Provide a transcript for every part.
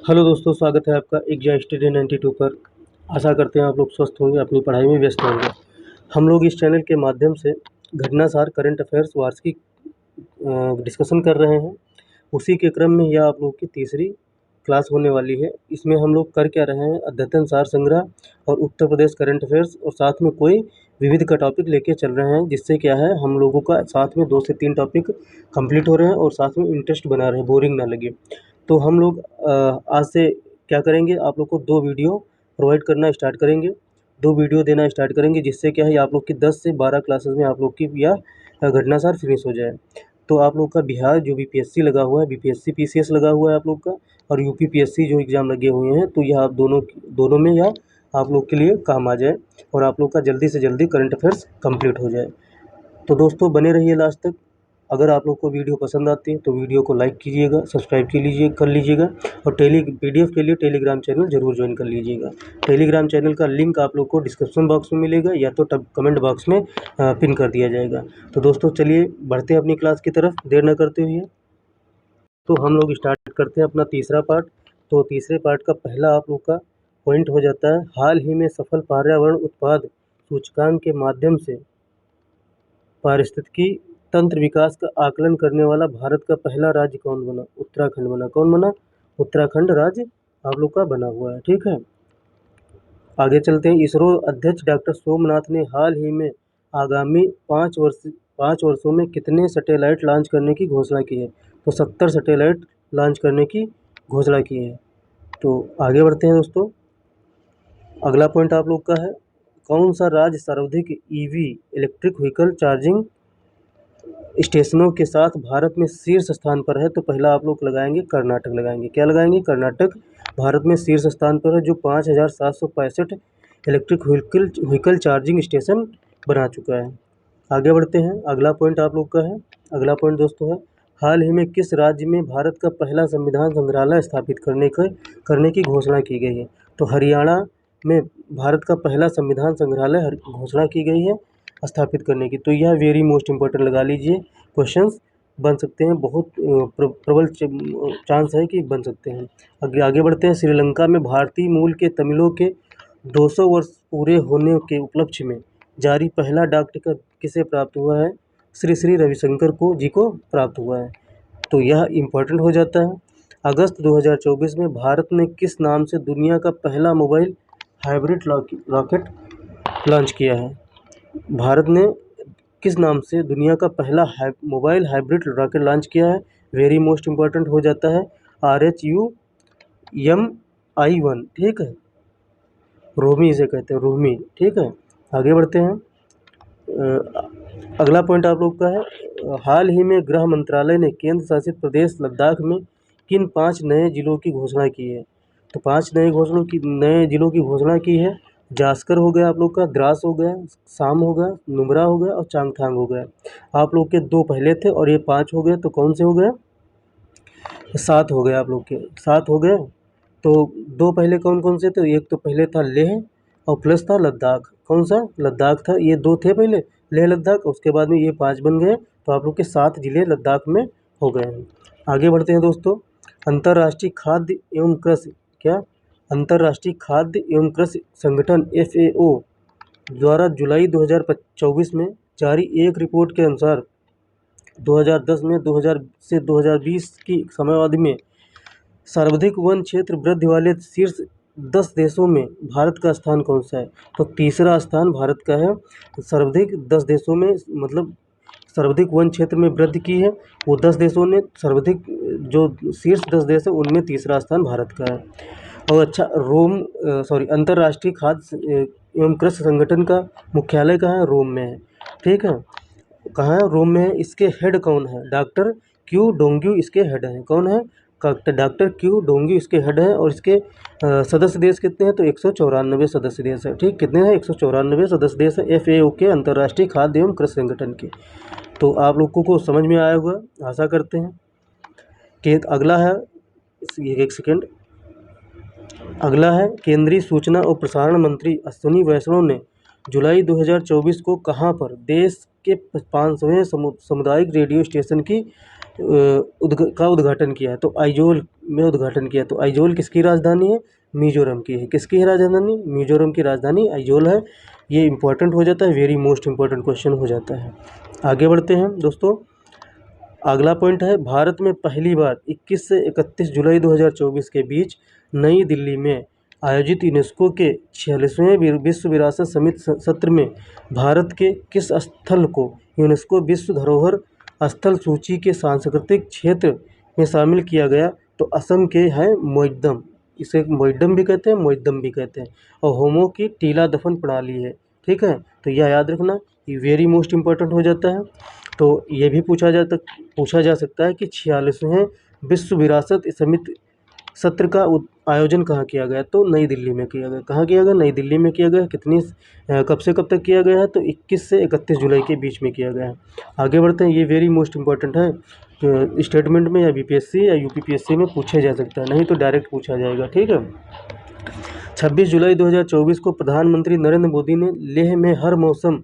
Hello दोस्तों, स्वागत है आपका एग्जाम स्टडी 92 पर। आशा करते हैं आप लोग स्वस्थ होंगे, अपनी पढ़ाई में व्यस्त होंगे। हम लोग इस चैनल के माध्यम से घटनासार करंट अफेयर्स वार्षिक डिस्कशन कर रहे हैं। उसी के क्रम में यह आप लोग की तीसरी क्लास होने वाली है। इसमें हम लोग कर क्या रहे हैं, अद्यतन सार संग्रह और उत्तर प्रदेश करंट अफेयर्स और साथ में कोई विविध का टॉपिक लेके चल रहे हैं, जिससे क्या है हम लोगों का साथ में 2 से 3 टॉपिक कंप्लीट हो रहे हैं और साथ में इंटरेस्ट बना रहे हैं, बोरिंग ना लगे। तो हम लोग आज से क्या करेंगे, आप लोग को 2 वीडियो प्रोवाइड करना स्टार्ट करेंगे, 2 वीडियो देना स्टार्ट करेंगे, जिससे क्या है आप लोग की 10 से 12 क्लासेस में आप लोग की यह घटनासार फिनिश हो जाए। तो आप लोग का बिहार जो बीपीएससी लगा हुआ है, बीपीएससी पीसीएस लगा हुआ है आप लोग का, और यूपी पीएससी जो एग्ज़ाम लगे हुए हैं, तो यह आप दोनों में यह आप लोग के लिए काम आ जाए और आप लोग का जल्दी से जल्दी करंट अफेयर्स कंप्लीट हो जाए। तो दोस्तों बने रहिए लास्ट तक। अगर आप लोग को वीडियो पसंद आती है तो वीडियो को लाइक कीजिएगा, सब्सक्राइब कर लीजिएगा और पीडीएफ के लिए टेलीग्राम चैनल ज़रूर ज्वाइन कर लीजिएगा। टेलीग्राम चैनल का लिंक आप लोग को डिस्क्रिप्शन बॉक्स में मिलेगा या तो कमेंट बॉक्स में पिन कर दिया जाएगा। तो दोस्तों चलिए बढ़ते हैं अपनी क्लास की तरफ, देर न करते हुए। तो हम लोग स्टार्ट करते हैं अपना तीसरा पार्ट। तो तीसरे पार्ट का पहला आप लोग का पॉइंट हो जाता है, हाल ही में सफल पर्यावरण उत्पाद सूचकांक के माध्यम से पारिस्थितिकी तंत्र विकास का आकलन करने वाला भारत का पहला राज्य कौन बना? उत्तराखंड बना। कौन बना? उत्तराखंड राज्य आप लोग का बना हुआ है। ठीक है, आगे चलते हैं। इसरो अध्यक्ष डॉक्टर सोमनाथ ने हाल ही में आगामी 5 वर्षों में कितने सैटेलाइट लॉन्च करने की घोषणा की है? तो 70 सैटेलाइट लॉन्च करने की घोषणा की है। तो आगे बढ़ते हैं दोस्तों। अगला पॉइंट आप लोग का है, कौन सा राज्य सर्वाधिक ईवी इलेक्ट्रिक व्हीकल चार्जिंग स्टेशनों के साथ भारत में शीर्ष स्थान पर है? तो पहला आप लोग लगाएंगे कर्नाटक लगाएंगे। क्या लगाएंगे? कर्नाटक भारत में शीर्ष स्थान पर है, जो 5,765 इलेक्ट्रिक व्हीकल चार्जिंग स्टेशन बना चुका है। आगे बढ़ते हैं। अगला पॉइंट आप लोग का है, अगला पॉइंट दोस्तों है, हाल ही में किस राज्य में भारत का पहला संविधान संग्रहालय स्थापित करने की घोषणा की गई है? तो हरियाणा में भारत का पहला संविधान संग्रहालय घोषणा की गई है स्थापित करने की। तो यह वेरी मोस्ट इम्पोर्टेंट लगा लीजिए, क्वेश्चंस बन सकते हैं, बहुत प्रबल चांस है कि बन सकते हैं। आगे बढ़ते हैं। श्रीलंका में भारतीय मूल के तमिलों के 200 वर्ष पूरे होने के उपलक्ष्य में जारी पहला डाक टिकट किसे प्राप्त हुआ है? श्री श्री रविशंकर जी को प्राप्त हुआ है। तो यह इम्पोर्टेंट हो जाता है। अगस्त 2024 में भारत ने किस नाम से दुनिया का पहला मोबाइल हाइब्रिड रॉकेट लॉन्च किया है? भारत ने किस नाम से दुनिया का पहला मोबाइल हाइब्रिड रॉकेट लॉन्च किया है? वेरी मोस्ट इम्पोर्टेंट हो जाता है, RHUMI-1। ठीक है, रोमी इसे कहते हैं, रोमी। ठीक है, आगे बढ़ते हैं। अगला पॉइंट आप लोग का है, हाल ही में गृह मंत्रालय ने केंद्र शासित प्रदेश लद्दाख में किन 5 नए जिलों की घोषणा की है? तो 5 नए जिलों की घोषणा की है। जास्कर हो गया आप लोग का, द्रास हो गया, साम हो गया, नुब्रा हो गया और चांगथांग हो गया। आप लोग के 2 पहले थे और ये 5 हो गए, तो कौन से हो गए? 7 हो गए आप लोग के, 7 हो गए। तो 2 पहले कौन कौन से थे? एक तो पहले था लेह और प्लस था लद्दाख। कौन सा? लद्दाख था। ये 2 थे पहले, लेह लद्दाख, उसके बाद में ये 5 बन गए, तो आप लोग के 7 जिले लद्दाख में हो गए हैं। आगे बढ़ते हैं दोस्तों। अंतर्राष्ट्रीय खाद्य एवं कृषि अंतर्राष्ट्रीय खाद्य एवं कृषि संगठन FAO द्वारा जुलाई 2024 में जारी एक रिपोर्ट के अनुसार 2010 में 2000 से 2020 की समयावधि में सर्वाधिक वन क्षेत्र वृद्धि वाले शीर्ष 10 देशों में भारत का स्थान कौन सा है? तो तीसरा स्थान भारत का है। सर्वाधिक 10 देशों में, मतलब सर्वाधिक वन क्षेत्र में वृद्धि की है वो 10 देशों ने, सर्वाधिक जो शीर्ष 10 देश है उनमें तीसरा स्थान भारत का है। और अच्छा, अंतर्राष्ट्रीय खाद्य एवं कृषि संगठन का मुख्यालय कहाँ है? रोम में है। ठीक है, कहाँ है? रोम में है। इसके हेड कौन है? डॉक्टर क्यू डोंग्यू इसके हेड हैं। कौन है? डॉक्टर क्यू डोंग्यू इसके हेड हैं। और इसके सदस्य देश कितने हैं? तो 194 सदस्य देश है। ठीक, कितने हैं? 194 सदस्य देश है FAO के, अंतर्राष्ट्रीय खाद्य एवं कृषि संगठन के। तो आप लोगों को समझ में आया होगा, आशा करते हैं। कि अगला है, एक सेकेंड, अगला है, केंद्रीय सूचना और प्रसारण मंत्री अश्विनी वैष्णव ने जुलाई 2024 को कहाँ पर देश के 500वें सामुदायिक रेडियो स्टेशन की का उद्घाटन किया है? तो आइजोल में उद्घाटन किया। तो आइजोल किसकी राजधानी है? मिजोरम की है। किसकी है राजधानी? मिजोरम की राजधानी आइजोल है। ये इम्पोर्टेंट हो जाता है, वेरी मोस्ट इम्पोर्टेंट क्वेश्चन हो जाता है। आगे बढ़ते हैं दोस्तों। अगला पॉइंट है, भारत में पहली बार 21 से 31 जुलाई 2024 के बीच नई दिल्ली में आयोजित यूनेस्को के 46वें विश्व विरासत समिति सत्र में भारत के किस स्थल को यूनेस्को विश्व धरोहर स्थल सूची के सांस्कृतिक क्षेत्र में शामिल किया गया? तो असम के है मोइद्दम। इसे मोइद्दम भी कहते हैं, मोइद्दम भी कहते हैं। और होमो की टीला दफन प्रणाली है। ठीक है, तो यह याद रखना, ये वेरी मोस्ट इम्पोर्टेंट हो जाता है। तो ये भी पूछा जा सकता है कि 46वें विश्व विरासत समिति सत्र का आयोजन कहाँ किया गया? तो नई दिल्ली में किया गया। कहाँ किया गया? नई दिल्ली में किया गया। कब से कब तक किया गया है? तो 21 से 31 जुलाई के बीच में किया गया है। आगे बढ़ते हैं। ये वेरी मोस्ट इम्पोर्टेंट है, स्टेटमेंट में या बीपीएससी या यूपीपीएससी में पूछा जा सकता है, नहीं तो डायरेक्ट पूछा जाएगा। ठीक है। 26 जुलाई 2024 को प्रधानमंत्री नरेंद्र मोदी ने लेह में हर मौसम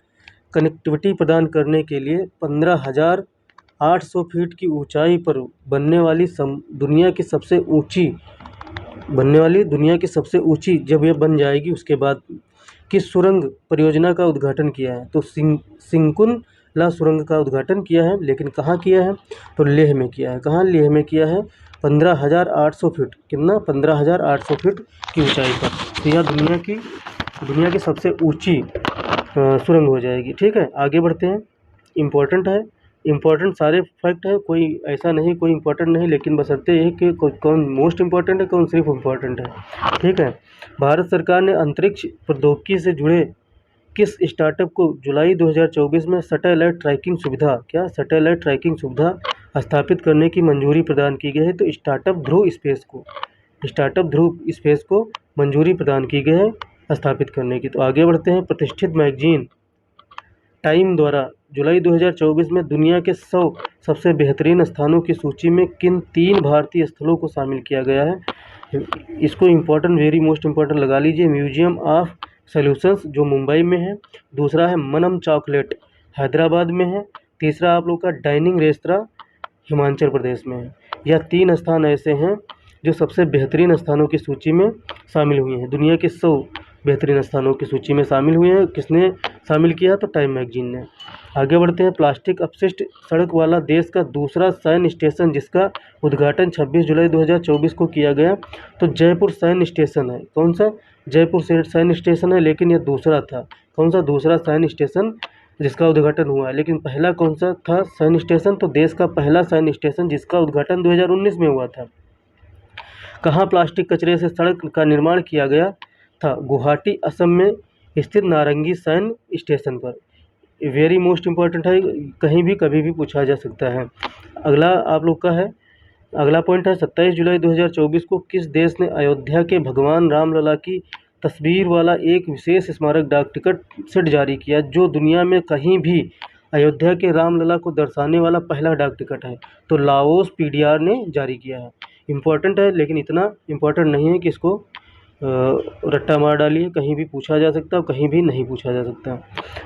कनेक्टिविटी प्रदान करने के लिए 15,800 फीट की ऊंचाई पर बनने वाली दुनिया की सबसे ऊंची जब यह बन जाएगी उसके बाद किस सुरंग परियोजना का उद्घाटन किया है? तो सिंकुन ला सुरंग का उद्घाटन किया है। लेकिन कहाँ किया है? तो लेह में किया है। कहाँ? लेह में किया है। 15,800 फीट, कितना? 15,800 फीट की ऊंचाई पर। तो यह दुनिया की सबसे ऊंची सुरंग हो जाएगी। ठीक है, आगे बढ़ते हैं। इम्पोर्टेंट है, इम्पोर्टेंट सारे फैक्ट है, कोई ऐसा नहीं कोई इम्पोर्टेंट नहीं, लेकिन बशर्ते ये कि कौन मोस्ट इम्पोर्टेंट है, कौन सिर्फ इम्पोर्टेंट है। ठीक है। भारत सरकार ने अंतरिक्ष प्रौद्योगिकी से जुड़े किस स्टार्टअप को जुलाई 2024 में सैटेलाइट ट्रैकिंग सुविधा, क्या सैटेलाइट ट्रैकिंग सुविधा स्थापित करने की मंजूरी प्रदान की गई है? तो स्टार्टअप ध्रुव स्पेस को मंजूरी प्रदान की गई है स्थापित करने की। तो आगे बढ़ते हैं। प्रतिष्ठित मैगजीन टाइम द्वारा जुलाई 2024 में दुनिया के 100 सबसे बेहतरीन स्थानों की सूची में किन 3 भारतीय स्थलों को शामिल किया गया है? इसको इम्पोर्टेंट, वेरी मोस्ट इम्पोर्टेंट लगा लीजिए। म्यूजियम ऑफ सॉल्यूशंस जो मुंबई में है, दूसरा है मनम चॉकलेट हैदराबाद में है, तीसरा आप लोग का डाइनिंग रेस्तरां हिमाचल प्रदेश में है। यह 3 स्थान ऐसे हैं जो सबसे बेहतरीन स्थानों की सूची में शामिल हुए हैं। दुनिया के 100 बेहतरीन स्थानों की सूची में शामिल हुए हैं। किसने शामिल किया? तो टाइम मैगजीन ने। आगे बढ़ते हैं। प्लास्टिक अपशिष्ट सड़क वाला देश का दूसरा सैन्य स्टेशन जिसका उद्घाटन 26 जुलाई 2024 को किया गया, तो जयपुर सैन्य स्टेशन है। कौन सा? जयपुर सैन्य स्टेशन है, लेकिन यह दूसरा था। कौन सा? दूसरा सैन्य स्टेशन जिसका उद्घाटन हुआ है। लेकिन पहला कौन सा था सैन्य स्टेशन? तो देश का पहला सैन्य स्टेशन जिसका उद्घाटन 2019 में हुआ था। कहाँ प्लास्टिक कचरे से सड़क का निर्माण किया गया था? गुवाहाटी असम में स्थित नारंगी सैन्य स्टेशन पर। वेरी मोस्ट इम्पोर्टेंट है, कहीं भी कभी भी पूछा जा सकता है। अगला आप लोग का है, अगला पॉइंट है 27 जुलाई 2024 को किस देश ने अयोध्या के भगवान रामलला की तस्वीर वाला एक विशेष स्मारक डाक टिकट सेट जारी किया, जो दुनिया में कहीं भी अयोध्या के रामलला को दर्शाने वाला पहला डाक टिकट है? तो लाओस पीडीआर ने जारी किया है। इम्पोर्टेंट है, लेकिन इतना इम्पोर्टेंट नहीं है कि इसको रट्टा मार डालिए, कहीं भी पूछा जा सकता है और कहीं भी नहीं पूछा जा सकता।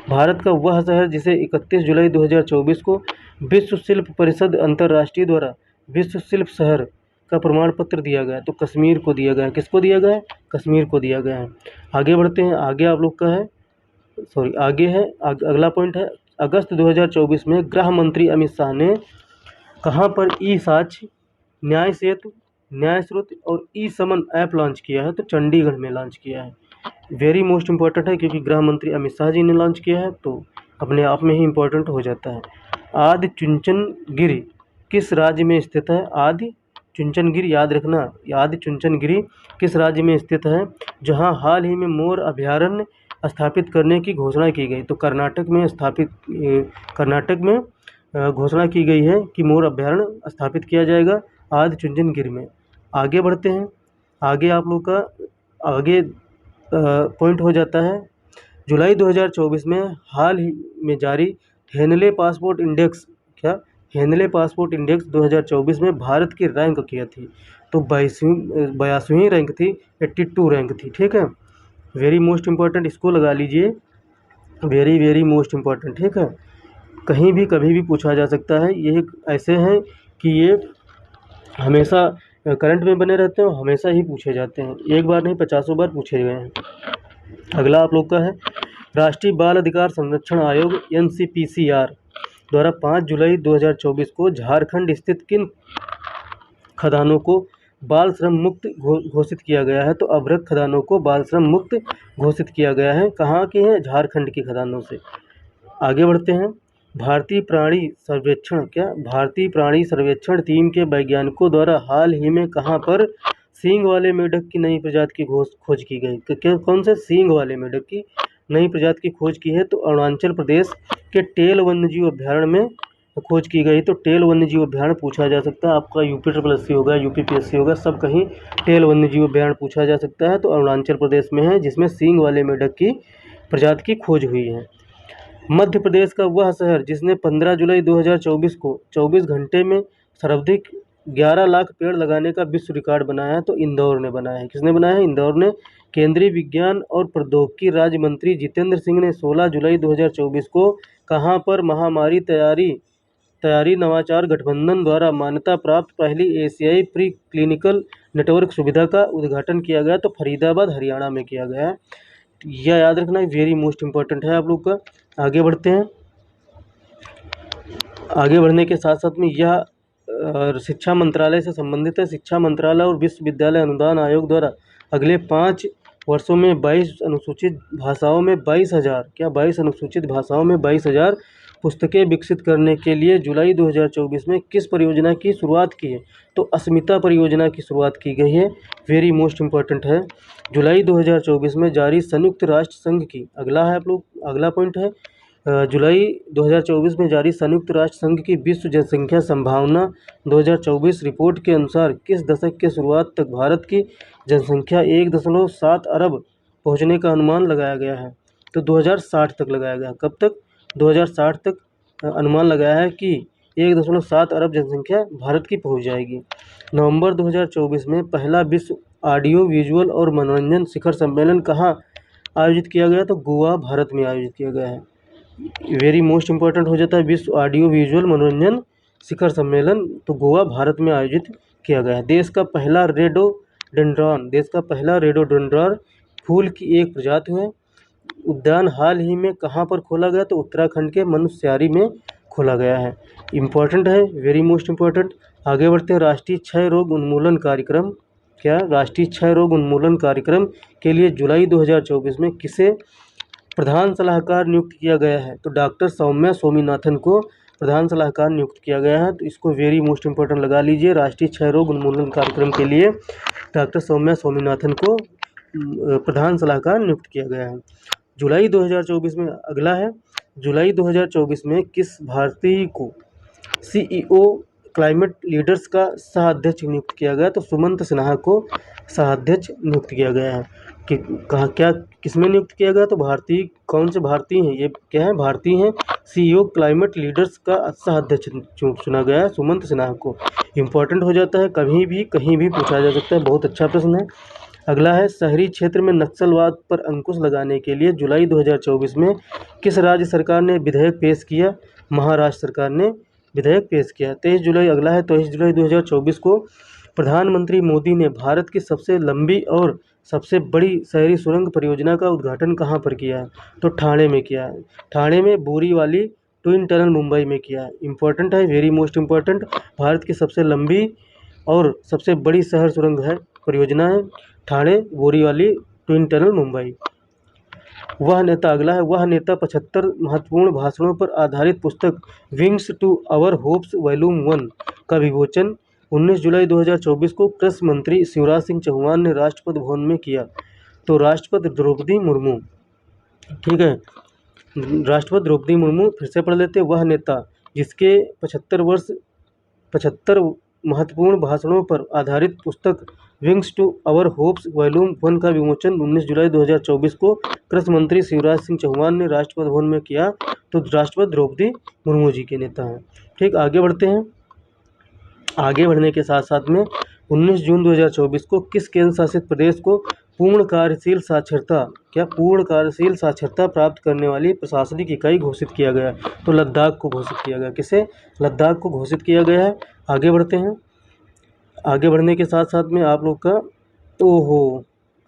भारत का वह शहर जिसे 31 जुलाई 2024 को विश्व शिल्प परिषद अंतर्राष्ट्रीय द्वारा विश्व शिल्प शहर का प्रमाण पत्र दिया गया, तो कश्मीर को दिया गया है। किसको दिया गया है? कश्मीर को दिया गया है। आगे बढ़ते हैं। आगे आप लोग का है, आगे है अगला पॉइंट है, अगस्त 2024 में गृह मंत्री अमित शाह ने कहाँ पर ई साक्ष्य, न्याय सेतु, न्याय स्रोत और ई समन ऐप लॉन्च किया है? तो चंडीगढ़ में लॉन्च किया है। वेरी मोस्ट इम्पोर्टेंट है, क्योंकि गृह मंत्री अमित शाह जी ने लॉन्च किया है, तो अपने आप में ही इम्पोर्टेंट हो जाता है। आदि चुंचनगिरी किस राज्य में स्थित है? आदि चुंचनगिरी, याद रखना, आदि चुंचनगिरी किस राज्य में स्थित है? जहां हाल ही में मोर अभयारण्य स्थापित करने की घोषणा की गई। तो कर्नाटक में घोषणा की गई है कि मोर अभयारण्य स्थापित किया जाएगा आदि चुंचनगिरी में। आगे बढ़ते हैं। आगे आप लोग का पॉइंट हो जाता है, जुलाई 2024 में हाल ही में जारी हेनले पासपोर्ट इंडेक्स, क्या हेनले पासपोर्ट इंडेक्स 2024 में भारत की रैंक क्या थी? तो 82वीं रैंक थी, 82 रैंक थी। ठीक है, वेरी मोस्ट इम्पोर्टेंट, इसको लगा लीजिए, वेरी मोस्ट इम्पोर्टेंट। ठीक है, कहीं भी कभी भी पूछा जा सकता है। ये ऐसे हैं कि ये हमेशा करंट में बने रहते हैं और हमेशा ही पूछे जाते हैं, एक बार नहीं 50 बार पूछे गए हैं। अगला आप लोग का है, राष्ट्रीय बाल अधिकार संरक्षण आयोग NCPCR द्वारा 5 जुलाई 2024 को झारखंड स्थित किन खदानों को बाल श्रम मुक्त घोषित किया गया है? तो अभ्रक खदानों को बाल श्रम मुक्त घोषित किया गया है। कहाँ के हैं? झारखंड की खदानों से। आगे बढ़ते हैं, भारतीय प्राणी सर्वेक्षण टीम के वैज्ञानिकों द्वारा हाल ही में कहाँ पर सींग वाले मेढक की नई प्रजाति की खोज की गई? कौन से सींग वाले मेढक की नई प्रजाति की खोज की है? तो अरुणाचल प्रदेश के टेल वन्यजीव अभ्यारण्य में खोज की गई। तो टेल वन्यजीव अभ्यारण्य पूछा जा सकता है, आपका UPSSC होगा, UPPSC होगा, सब कहीं टेल वन्यजीव अभ्यारण्य पूछा जा सकता है। तो अरुणाचल प्रदेश में है, जिसमें सींग वाले मेढक की प्रजाति की खोज हुई है। मध्य प्रदेश का वह शहर जिसने 15 जुलाई 2024 को 24 घंटे में सर्वाधिक 11 लाख पेड़ लगाने का विश्व रिकॉर्ड बनाया है? तो इंदौर ने बनाया है। किसने बनाया है? इंदौर ने। केंद्रीय विज्ञान और प्रौद्योगिकी राज्य मंत्री जितेंद्र सिंह ने 16 जुलाई 2024 को कहाँ पर महामारी तैयारी नवाचार गठबंधन द्वारा मान्यता प्राप्त पहली एशियाई प्री क्लिनिकल नेटवर्क सुविधा का उद्घाटन किया गया? तो फरीदाबाद हरियाणा में किया गया है। यह याद रखना वेरी मोस्ट इम्पोर्टेंट है आप लोग का। आगे बढ़ते हैं, आगे बढ़ने के साथ साथ में यह शिक्षा मंत्रालय से संबंधित है। शिक्षा मंत्रालय और विश्वविद्यालय अनुदान आयोग द्वारा अगले 5 वर्षों में 22 अनुसूचित भाषाओं में 22,000 पुस्तकें विकसित करने के लिए जुलाई 2024 में किस परियोजना की शुरुआत की है? तो अस्मिता परियोजना की शुरुआत की गई है। वेरी मोस्ट इम्पोर्टेंट है। जुलाई 2024 में जारी संयुक्त राष्ट्र संघ की, अगला है आप लोग, अगला पॉइंट है, जुलाई 2024 में जारी संयुक्त राष्ट्र संघ की विश्व जनसंख्या संभावना 2024 रिपोर्ट के अनुसार किस दशक के शुरुआत तक भारत की जनसंख्या 1.7 अरब पहुंचने का अनुमान लगाया गया है? तो 2060 तक लगाया गया। कब तक? 2060 तक अनुमान लगाया है कि 1.7 अरब जनसंख्या भारत की पहुंच जाएगी। नवंबर 2024 में पहला विश्व ऑडियो विजुअल और मनोरंजन शिखर सम्मेलन कहाँ आयोजित किया गया? तो गोवा, भारत में आयोजित किया गया है। वेरी मोस्ट इम्पोर्टेंट हो जाता है विश्व ऑडियो विजुअल मनोरंजन शिखर सम्मेलन, तो गोवा, भारत में आयोजित किया गया है। देश का पहला रेडोडेंड्रॉन फूल की एक प्रजाति है उद्यान हाल ही में कहाँ पर खोला गया? तो उत्तराखंड के मनुस्यारी में खोला गया है। इम्पोर्टेंट है, वेरी मोस्ट इम्पोर्टेंट। आगे बढ़ते हैं, राष्ट्रीय क्षय रोग उन्मूलन कार्यक्रम, राष्ट्रीय क्षय रोग उन्मूलन कार्यक्रम के लिए जुलाई 2024 में किसे प्रधान सलाहकार नियुक्त किया गया है? तो डॉक्टर सौम्या स्वामीनाथन को प्रधान सलाहकार नियुक्त किया गया है। तो इसको वेरी मोस्ट इम्पोर्टेंट लगा लीजिए, राष्ट्रीय क्षय रोग उन्मूलन कार्यक्रम के लिए डॉक्टर सौम्या स्वामीनाथन को प्रधान सलाहकार नियुक्त किया गया है। जुलाई 2024 में अगला है, जुलाई 2024 में किस भारतीय को CEO क्लाइमेट लीडर्स का सह अध्यक्ष नियुक्त किया गया? तो सुमंत सिन्हा को सह अध्यक्ष नियुक्त किया गया है। कि कहाँ क्या किसमें नियुक्त किया गया? तो भारतीय, कौन से भारतीय हैं? ये क्या है? भारतीय हैं। CEO क्लाइमेट लीडर्स का सह अध्यक्ष चुना गया है सुमंत सिन्हा को। इम्पोर्टेंट हो जाता है, कभी भी कहीं भी पूछा जा सकता है, बहुत अच्छा प्रश्न है। अगला है, शहरी क्षेत्र में नक्सलवाद पर अंकुश लगाने के लिए जुलाई 2024 में किस राज्य सरकार ने विधेयक पेश किया? महाराष्ट्र सरकार ने विधेयक पेश किया। 23 जुलाई, अगला है 23 जुलाई 2024 को प्रधानमंत्री मोदी ने भारत की सबसे लंबी और सबसे बड़ी शहरी सुरंग परियोजना का उद्घाटन कहाँ पर किया है? तो ठाणे में किया है। ठाणे में बोरीवाली ट्विन टनल मुंबई में किया है। इंपॉर्टेंट है, वेरी मोस्ट इम्पॉर्टेंट। भारत की सबसे लंबी और सबसे बड़ी शहर सुरंग है परियोजना है ठाणे बोरीवाली ट्विन टनल मुंबई। वह नेता, अगला है, वह नेता 75 महत्वपूर्ण भाषणों पर आधारित पुस्तक wings to our hopes volume 1 का विमोचन 19 जुलाई 2024 को कृषि मंत्री शिवराज सिंह चौहान ने राष्ट्रपति भवन में किया। तो राष्ट्रपति द्रौपदी मुर्मू, ठीक है, राष्ट्रपति द्रौपदी मुर्मू। फिर से पढ़ लेते हैं, वह नेता जिसके 75 महत्वपूर्ण भाषणों पर आधारित पुस्तक wings to our hopes volume 1 का विमोचन 19 जुलाई 2024 को कृषि मंत्री शिवराज सिंह चौहान ने राष्ट्रपति भवन में किया। तो राष्ट्रपति द्रौपदी मुर्मू जी के नेता हैं। ठीक, आगे बढ़ते हैं। आगे बढ़ने के साथ साथ में 19 जून 2024 को किस केंद्र शासित प्रदेश को पूर्ण कार्यशील साक्षरता, क्या पूर्ण कार्यशील साक्षरता प्राप्त करने वाली प्रशासनिक इकाई घोषित किया गया? तो लद्दाख को घोषित किया गया। किसे? लद्दाख को घोषित किया गया है। आगे बढ़ते हैं। आगे बढ़ने के साथ साथ में आप लोग का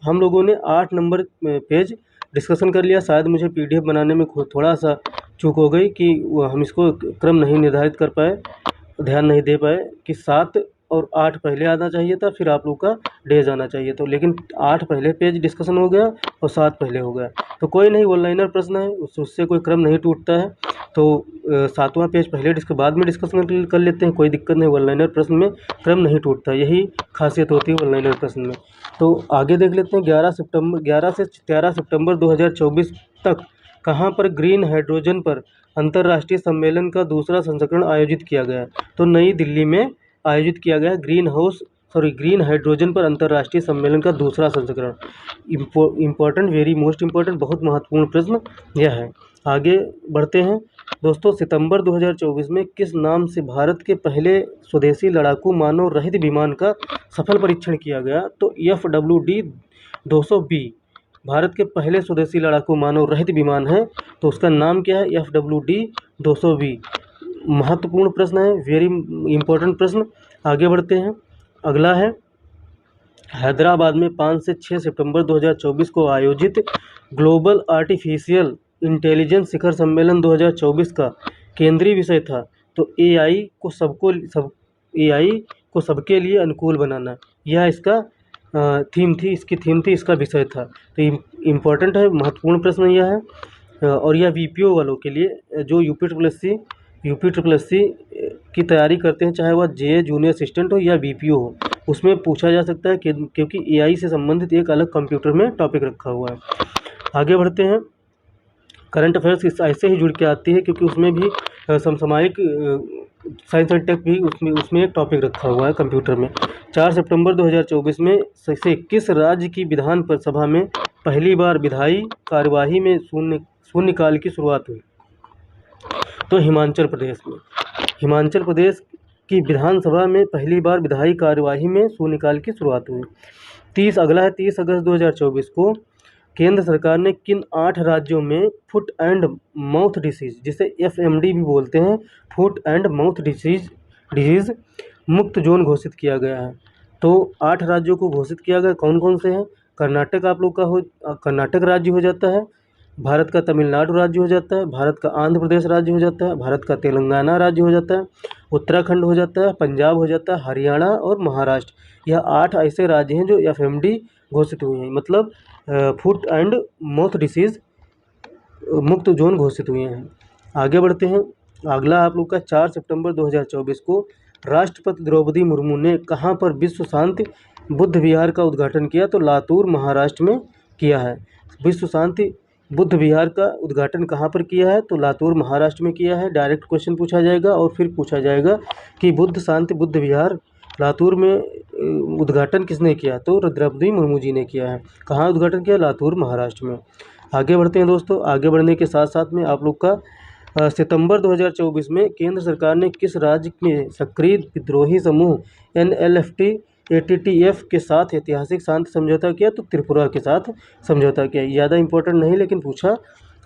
हम लोगों ने 8 नंबर पेज डिस्कशन कर लिया। शायद मुझे PDF बनाने में थोड़ा सा चूक हो गई कि हम इसको क्रम नहीं निर्धारित कर पाए, ध्यान नहीं दे पाए कि 7 और 8 पहले आना चाहिए था, फिर आप लोग का डेज आना चाहिए। तो लेकिन 8 पहले पेज डिस्कशन हो गया और 7 पहले हो गया। तो कोई नहीं, वन लाइनर प्रश्न है, उससे कोई क्रम नहीं टूटता है। तो 7वां पेज पहले बाद में डिस्कशन कर लेते हैं, कोई दिक्कत नहीं। वन लाइनर प्रश्न में क्रम नहीं टूटता, यही खासियत होती है वन लाइनर प्रश्न में। तो आगे देख लेते हैं। 11 से 13 सितंबर 2024 तक कहाँ पर ग्रीन हाइड्रोजन पर अंतर्राष्ट्रीय सम्मेलन का दूसरा संस्करण आयोजित किया गया? तो नई दिल्ली में आयोजित किया गया ग्रीन हाइड्रोजन पर अंतर्राष्ट्रीय सम्मेलन का दूसरा संस्करण। इम्पोर्टेंट, वेरी मोस्ट इम्पोर्टेंट, बहुत महत्वपूर्ण प्रश्न यह है। आगे बढ़ते हैं दोस्तों। सितंबर 2024 में किस नाम से भारत के पहले स्वदेशी लड़ाकू मानव रहित विमान का सफल परीक्षण किया गया? तो FWD-200B भारत के पहले स्वदेशी लड़ाकू मानव रहित विमान है, तो उसका नाम क्या है? FWD-200B। महत्वपूर्ण प्रश्न है, वेरी इंपॉर्टेंट प्रश्न। आगे बढ़ते हैं। अगला है, हैदराबाद में 5 से 6 सितंबर 2024 को आयोजित ग्लोबल आर्टिफिशियल इंटेलिजेंस शिखर सम्मेलन 2024 का केंद्रीय विषय था। तो AI को सबके लिए अनुकूल बनाना, यह इसका थीम थी, इसका विषय था। तो इम्पोर्टेंट है, महत्वपूर्ण प्रश्न यह है। और यह VPO वालों के लिए जो UP SSC की तैयारी करते हैं, चाहे वह JA जूनियर असिस्टेंट हो या VPO हो, उसमें पूछा जा सकता है क्योंकि AI से संबंधित एक अलग कंप्यूटर में टॉपिक रखा हुआ है। आगे बढ़ते हैं। करंट अफेयर्स ऐसे ही जुड़ के आती है क्योंकि उसमें भी समसामयिक साइंस एंड टेक भी उसमें एक टॉपिक रखा हुआ है कंप्यूटर में। 4 सितंबर 2024 में से किस राज्य की विधान सभा में पहली बार विधायी कार्यवाही में शून्यकाल की शुरुआत हुई? तो हिमाचल प्रदेश में। हिमाचल प्रदेश की विधानसभा में पहली बार विधायी कार्यवाही में शून्यकाल की शुरुआत हुई। 30 अगस्त 2024 को केंद्र सरकार ने किन 8 राज्यों में फुट एंड माउथ डिसीज, जिसे FMD भी बोलते हैं, फुट एंड माउथ डिजीज मुक्त जोन घोषित किया गया है? तो 8 राज्यों को घोषित किया गया। कौन कौन से हैं? कर्नाटक आप लोग का कर्नाटक राज्य हो जाता है, भारत का तमिलनाडु राज्य हो जाता है, भारत का आंध्र प्रदेश राज्य हो जाता है, भारत का तेलंगाना राज्य हो जाता है, उत्तराखंड हो जाता है, पंजाब हो जाता है, हरियाणा और महाराष्ट्र। यह 8 ऐसे राज्य हैं जो FMD घोषित हुए हैं, मतलब फुट एंड माउथ डिसीज मुक्त जोन घोषित हुए हैं। आगे बढ़ते हैं। अगला आप लोग का 4 सितंबर 2024 को राष्ट्रपति द्रौपदी मुर्मू ने कहाँ पर विश्व शांति बुद्ध विहार का उद्घाटन किया? तो लातूर महाराष्ट्र में किया है। विश्व शांति बुद्ध विहार का उद्घाटन कहाँ पर किया है? तो लातूर महाराष्ट्र में किया है। डायरेक्ट क्वेश्चन पूछा जाएगा और फिर पूछा जाएगा कि बुद्ध शांति बुद्ध विहार लातूर में उद्घाटन किसने किया? तो द्रौपदी मुर्मू जी ने किया है। कहाँ उद्घाटन किया? लातूर महाराष्ट्र में। आगे बढ़ते हैं दोस्तों। आगे बढ़ने के साथ साथ में आप लोग का सितंबर 2024 में केंद्र सरकार ने किस राज्य में सक्रिय विद्रोही समूह NLFT ATTF के साथ ऐतिहासिक शांति समझौता किया? तो त्रिपुरा के साथ समझौता किया। ज़्यादा इंपॉर्टेंट नहीं, लेकिन पूछा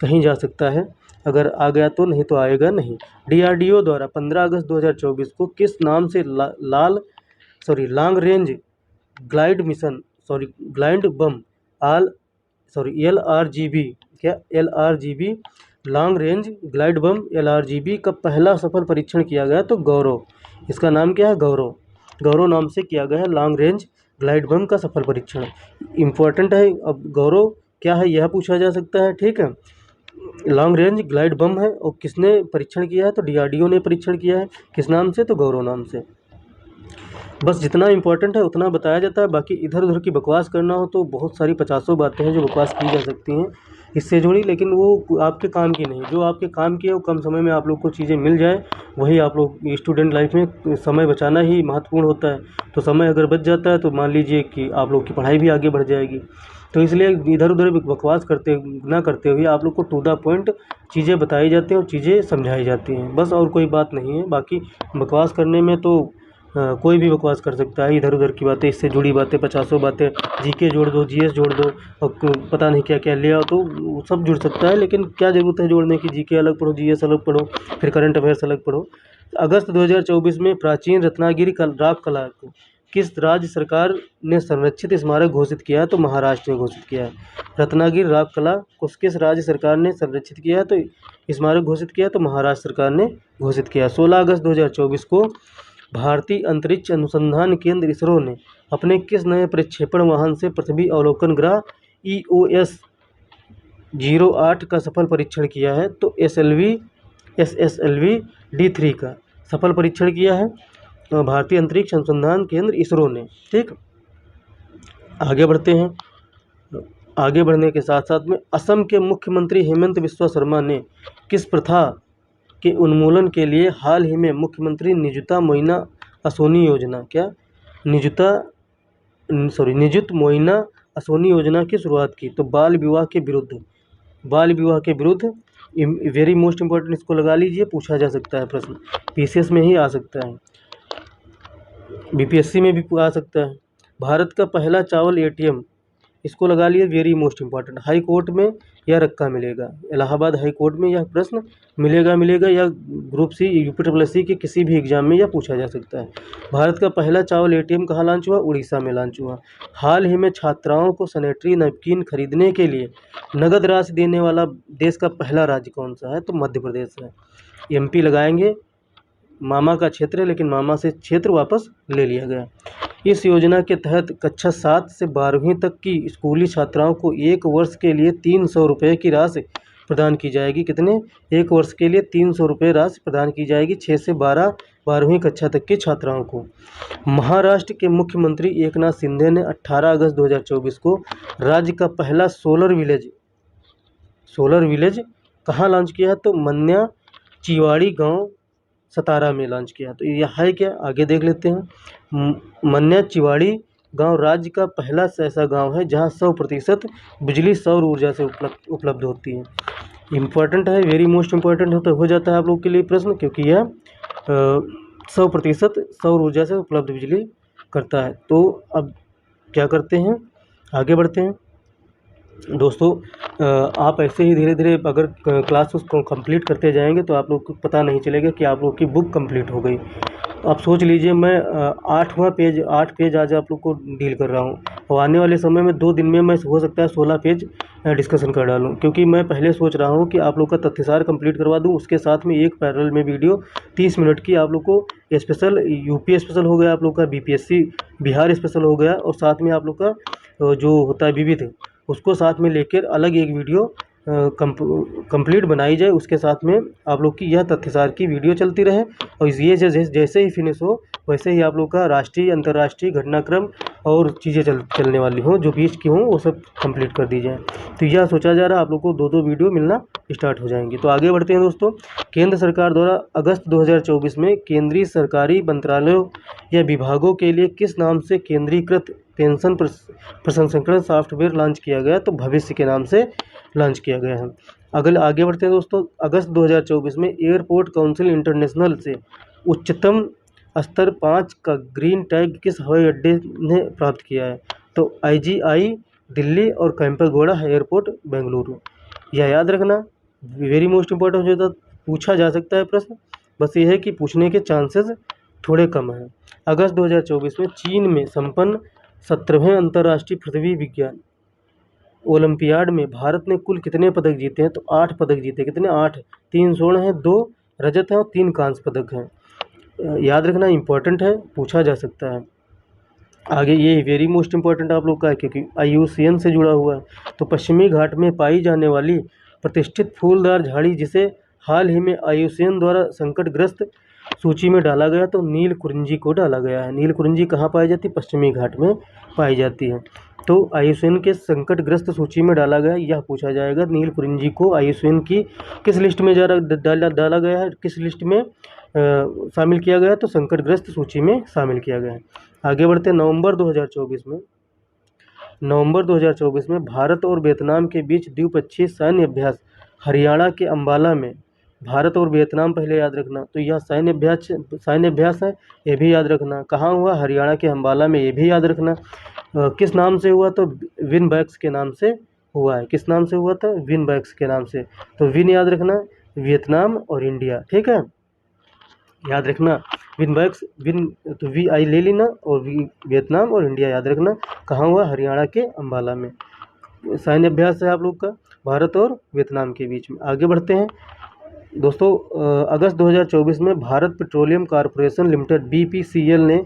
कहीं जा सकता है, अगर आ गया तो, नहीं तो आएगा नहीं। DRDO द्वारा 15 अगस्त 2024 को किस नाम से long range glide mission glide bomb LRGB LRGB long range glide bomb LRGB का पहला सफल परीक्षण किया गया? तो गौरव, इसका नाम क्या है? गौरव नाम से किया गया है लॉन्ग रेंज ग्लाइड बम का सफल परीक्षण। इम्पोर्टेंट है। अब गौरव क्या है यह पूछा जा सकता है, ठीक है। लॉन्ग रेंज ग्लाइड बम है और किसने परीक्षण किया है? तो DRDO ने परीक्षण किया है। किस नाम से? तो गौरव नाम से। बस जितना इम्पोर्टेंट है उतना बताया जाता है, बाकी इधर उधर की बकवास करना हो तो बहुत सारी 50 बातें हैं जो बकवास की जा सकती हैं इससे जुड़ी, लेकिन वो आपके काम की नहीं। जो आपके काम की है वो कम समय में आप लोग को चीज़ें मिल जाए, वही आप लोग स्टूडेंट लाइफ में समय बचाना ही महत्वपूर्ण होता है। तो समय अगर बच जाता है तो मान लीजिए कि आप लोग की पढ़ाई भी आगे बढ़ जाएगी। तो इसलिए इधर उधर बकवास ना करते हुए आप लोग को टू द पॉइंट चीज़ें बताई जाती हैं और चीज़ें समझाई जाती हैं, बस और कोई बात नहीं है। बाकी बकवास करने में तो कोई भी बकवास कर सकता है, इधर उधर की बातें, इससे जुड़ी बातें, पचासों बातें, जीके जोड़ दो, जीएस जोड़ दो और पता नहीं क्या क्या ले आओ, तो वो सब जुड़ सकता है। लेकिन क्या ज़रूरत है जोड़ने की? जीके अलग पढ़ो, जीएस अलग पढ़ो, फिर करंट अफेयर्स अलग पढ़ो। अगस्त 2024 में प्राचीन रत्नागिरी राग कला को किस राज्य सरकार ने संरक्षित स्मारक घोषित किया है? तो महाराष्ट्र ने घोषित किया है। रत्नागिरी राग कला को किस राज्य सरकार ने संरक्षित किया है? तो स्मारक घोषित किया तो महाराष्ट्र सरकार ने घोषित किया। 16 अगस्त 2024 को भारतीय अंतरिक्ष अनुसंधान केंद्र इसरो ने अपने किस नए प्रक्षेपण वाहन से पृथ्वी अवलोकन ग्रह EOS 08 का सफल परीक्षण किया है? तो SSLV D3 का सफल परीक्षण किया है भारतीय अंतरिक्ष अनुसंधान केंद्र इसरो ने। ठीक, आगे बढ़ते हैं। आगे बढ़ने के साथ साथ में असम के मुख्यमंत्री हेमंत बिस्वा शर्मा ने किस प्रथा के उन्मूलन के लिए हाल ही में मुख्यमंत्री निजुता मोइना असोनी योजना निजुत मोइना असोनी योजना की शुरुआत की? तो बाल विवाह के विरुद्ध वेरी मोस्ट इम्पोर्टेंट, इसको लगा लीजिए, पूछा जा सकता है प्रश्न, PCS में ही आ सकता है, BPSC में भी आ सकता है। भारत का पहला चावल ATM, इसको लगा लिए, very most important, high court में या रक्का मिलेगा? इलाहाबाद हाई कोर्ट में यह प्रश्न मिलेगा या ग्रुप C UPSSC के किसी भी एग्जाम में यह पूछा जा सकता है। भारत का पहला चावल ATM कहाँ लॉन्च हुआ? उड़ीसा में लॉन्च हुआ। हाल ही में छात्राओं को सैनिटरी नैपकिन खरीदने के लिए नगद राशि देने वाला देश का पहला राज्य कौन सा है? तो मध्य प्रदेश है। MP लगाएंगे, मामा का क्षेत्र है, लेकिन मामा से क्षेत्र वापस ले लिया गया। इस योजना के तहत कक्षा 7 से 12वीं तक की स्कूली छात्राओं को 1 वर्ष के लिए 300 रुपये की राशि प्रदान की जाएगी। कितने? 1 वर्ष के लिए 300 रुपये राशि प्रदान की जाएगी 6 से 12वीं कक्षा तक की छात्राओं को। महाराष्ट्र के मुख्यमंत्री एकनाथ शिंदे ने 18 अगस्त 2024 को राज्य का पहला सोलर विलेज कहाँ लॉन्च किया है? तो मन्या चिवाड़ी गाँव सतारा में लॉन्च किया। तो यह है क्या? आगे देख लेते हैं। मन्या चिवाड़ी गांव राज्य का पहला ऐसा गांव है जहां 100% बिजली सौर ऊर्जा से उपलब्ध होती है। इम्पोर्टेंट है, वेरी मोस्ट इम्पोर्टेंट हो जाता है आप लोग के लिए प्रश्न, क्योंकि यह 100% सौर ऊर्जा से उपलब्ध बिजली करता है। तो अब क्या करते हैं, आगे बढ़ते हैं दोस्तों। आप ऐसे ही धीरे धीरे अगर क्लास उसको कंप्लीट करते जाएंगे तो आप लोग को पता नहीं चलेगा कि आप लोग की बुक कंप्लीट हो गई। आप सोच लीजिए, मैं 8 पेज आज आप लोग को डील कर रहा हूँ, और आने वाले समय में 2 दिन में मैं हो सकता है 16 पेज डिस्कशन कर डालूँ, क्योंकि मैं पहले सोच रहा हूँ कि आप लोग का तथ्यसार कंप्लीट करवा दूँ, उसके साथ में एक पैरेलल में वीडियो 30 मिनट की आप लोग को स्पेशल UP स्पेशल हो गया, आप लोग का BPSC बिहार स्पेशल हो गया, और साथ में आप लोग का जो होता है विविध, उसको साथ में लेकर अलग एक वीडियो कंप्लीट बनाई जाए। उसके साथ में आप लोग की यह तथ्यसार की वीडियो चलती रहे, और ये जैसे ही फिनिश हो वैसे ही आप लोग का राष्ट्रीय अंतर्राष्ट्रीय घटनाक्रम और चीज़ें चलने वाली हों, जो बीच की हों वो सब कंप्लीट कर दी जाए। तो यह सोचा जा रहा है आप लोग को 2-2 वीडियो मिलना स्टार्ट हो जाएंगी। तो आगे बढ़ते हैं दोस्तों। केंद्र सरकार द्वारा अगस्त 2024 में केंद्रीय सरकारी मंत्रालयों या विभागों के लिए किस नाम से केंद्रीकृत पेंशन प्रसंस्करण सॉफ्टवेयर लॉन्च किया गया? तो भविष्य के नाम से लॉन्च किया गया है। अगले आगे बढ़ते हैं दोस्तों। अगस्त 2024 में एयरपोर्ट काउंसिल इंटरनेशनल से उच्चतम स्तर 5 का ग्रीन टैग किस हवाई अड्डे ने प्राप्त किया है? तो IGI दिल्ली और कैंपेगौड़ा एयरपोर्ट बेंगलुरु। यह याद रखना, वेरी मोस्ट इम्पोर्टेंट हो जाता, पूछा जा सकता है प्रश्न, बस ये है कि पूछने के चांसेस थोड़े कम हैं। अगस्त 2024 में चीन में संपन्न 17वें अंतर्राष्ट्रीय पृथ्वी विज्ञान ओलंपियाड में भारत ने कुल कितने पदक जीते हैं? तो 8 पदक जीते। कितने? 8। 3 स्वर्ण हैं, 2 रजत हैं और 3 कांस्य पदक हैं। याद रखना, इंपॉर्टेंट है, पूछा जा सकता है। आगे ये वेरी मोस्ट इम्पॉर्टेंट आप लोग का है, क्योंकि IUCN से जुड़ा हुआ है। तो पश्चिमी घाट में पाई जाने वाली प्रतिष्ठित फूलदार झाड़ी जिसे हाल ही में IUCN द्वारा संकटग्रस्त सूची में डाला गया, तो नील कुरिंजी को डाला गया है। नील कुरिंजी कहाँ पाई जाती है? पश्चिमी घाट में पाई जाती है। तो IUCN के संकटग्रस्त सूची में डाला गया, यह पूछा जाएगा। नील कुरिंजी को IUCN की किस लिस्ट में डाला गया है, किस लिस्ट में शामिल किया गया? तो संकटग्रस्त सूची में शामिल किया गया है। आगे बढ़ते हैं। नवंबर 2024 में भारत और वियतनाम के बीच द्विपक्षीय सैन्य अभ्यास हरियाणा के अंबाला में भारत और वियतनाम पहले याद रखना। तो यह सैन्य अभ्यास है, ये भी याद रखना। कहाँ हुआ? हरियाणा के अंबाला में, ये भी याद रखना। किस नाम से हुआ? तो विनबैक्स के नाम से हुआ है। किस नाम से हुआ था? विनबैक्स के नाम से। तो विन याद रखना, वियतनाम और इंडिया, ठीक है, याद रखना। विनबैक्स, विन तो वी आई ले लेना, और वियतनाम और इंडिया याद रखना। कहाँ हुआ? हरियाणा के अंबाला में। सैन्य अभ्यास है आप लोग का भारत और वियतनाम के बीच में। आगे बढ़ते हैं दोस्तों। अगस्त 2024 में Bharat petroleum corporation limited BPCL ने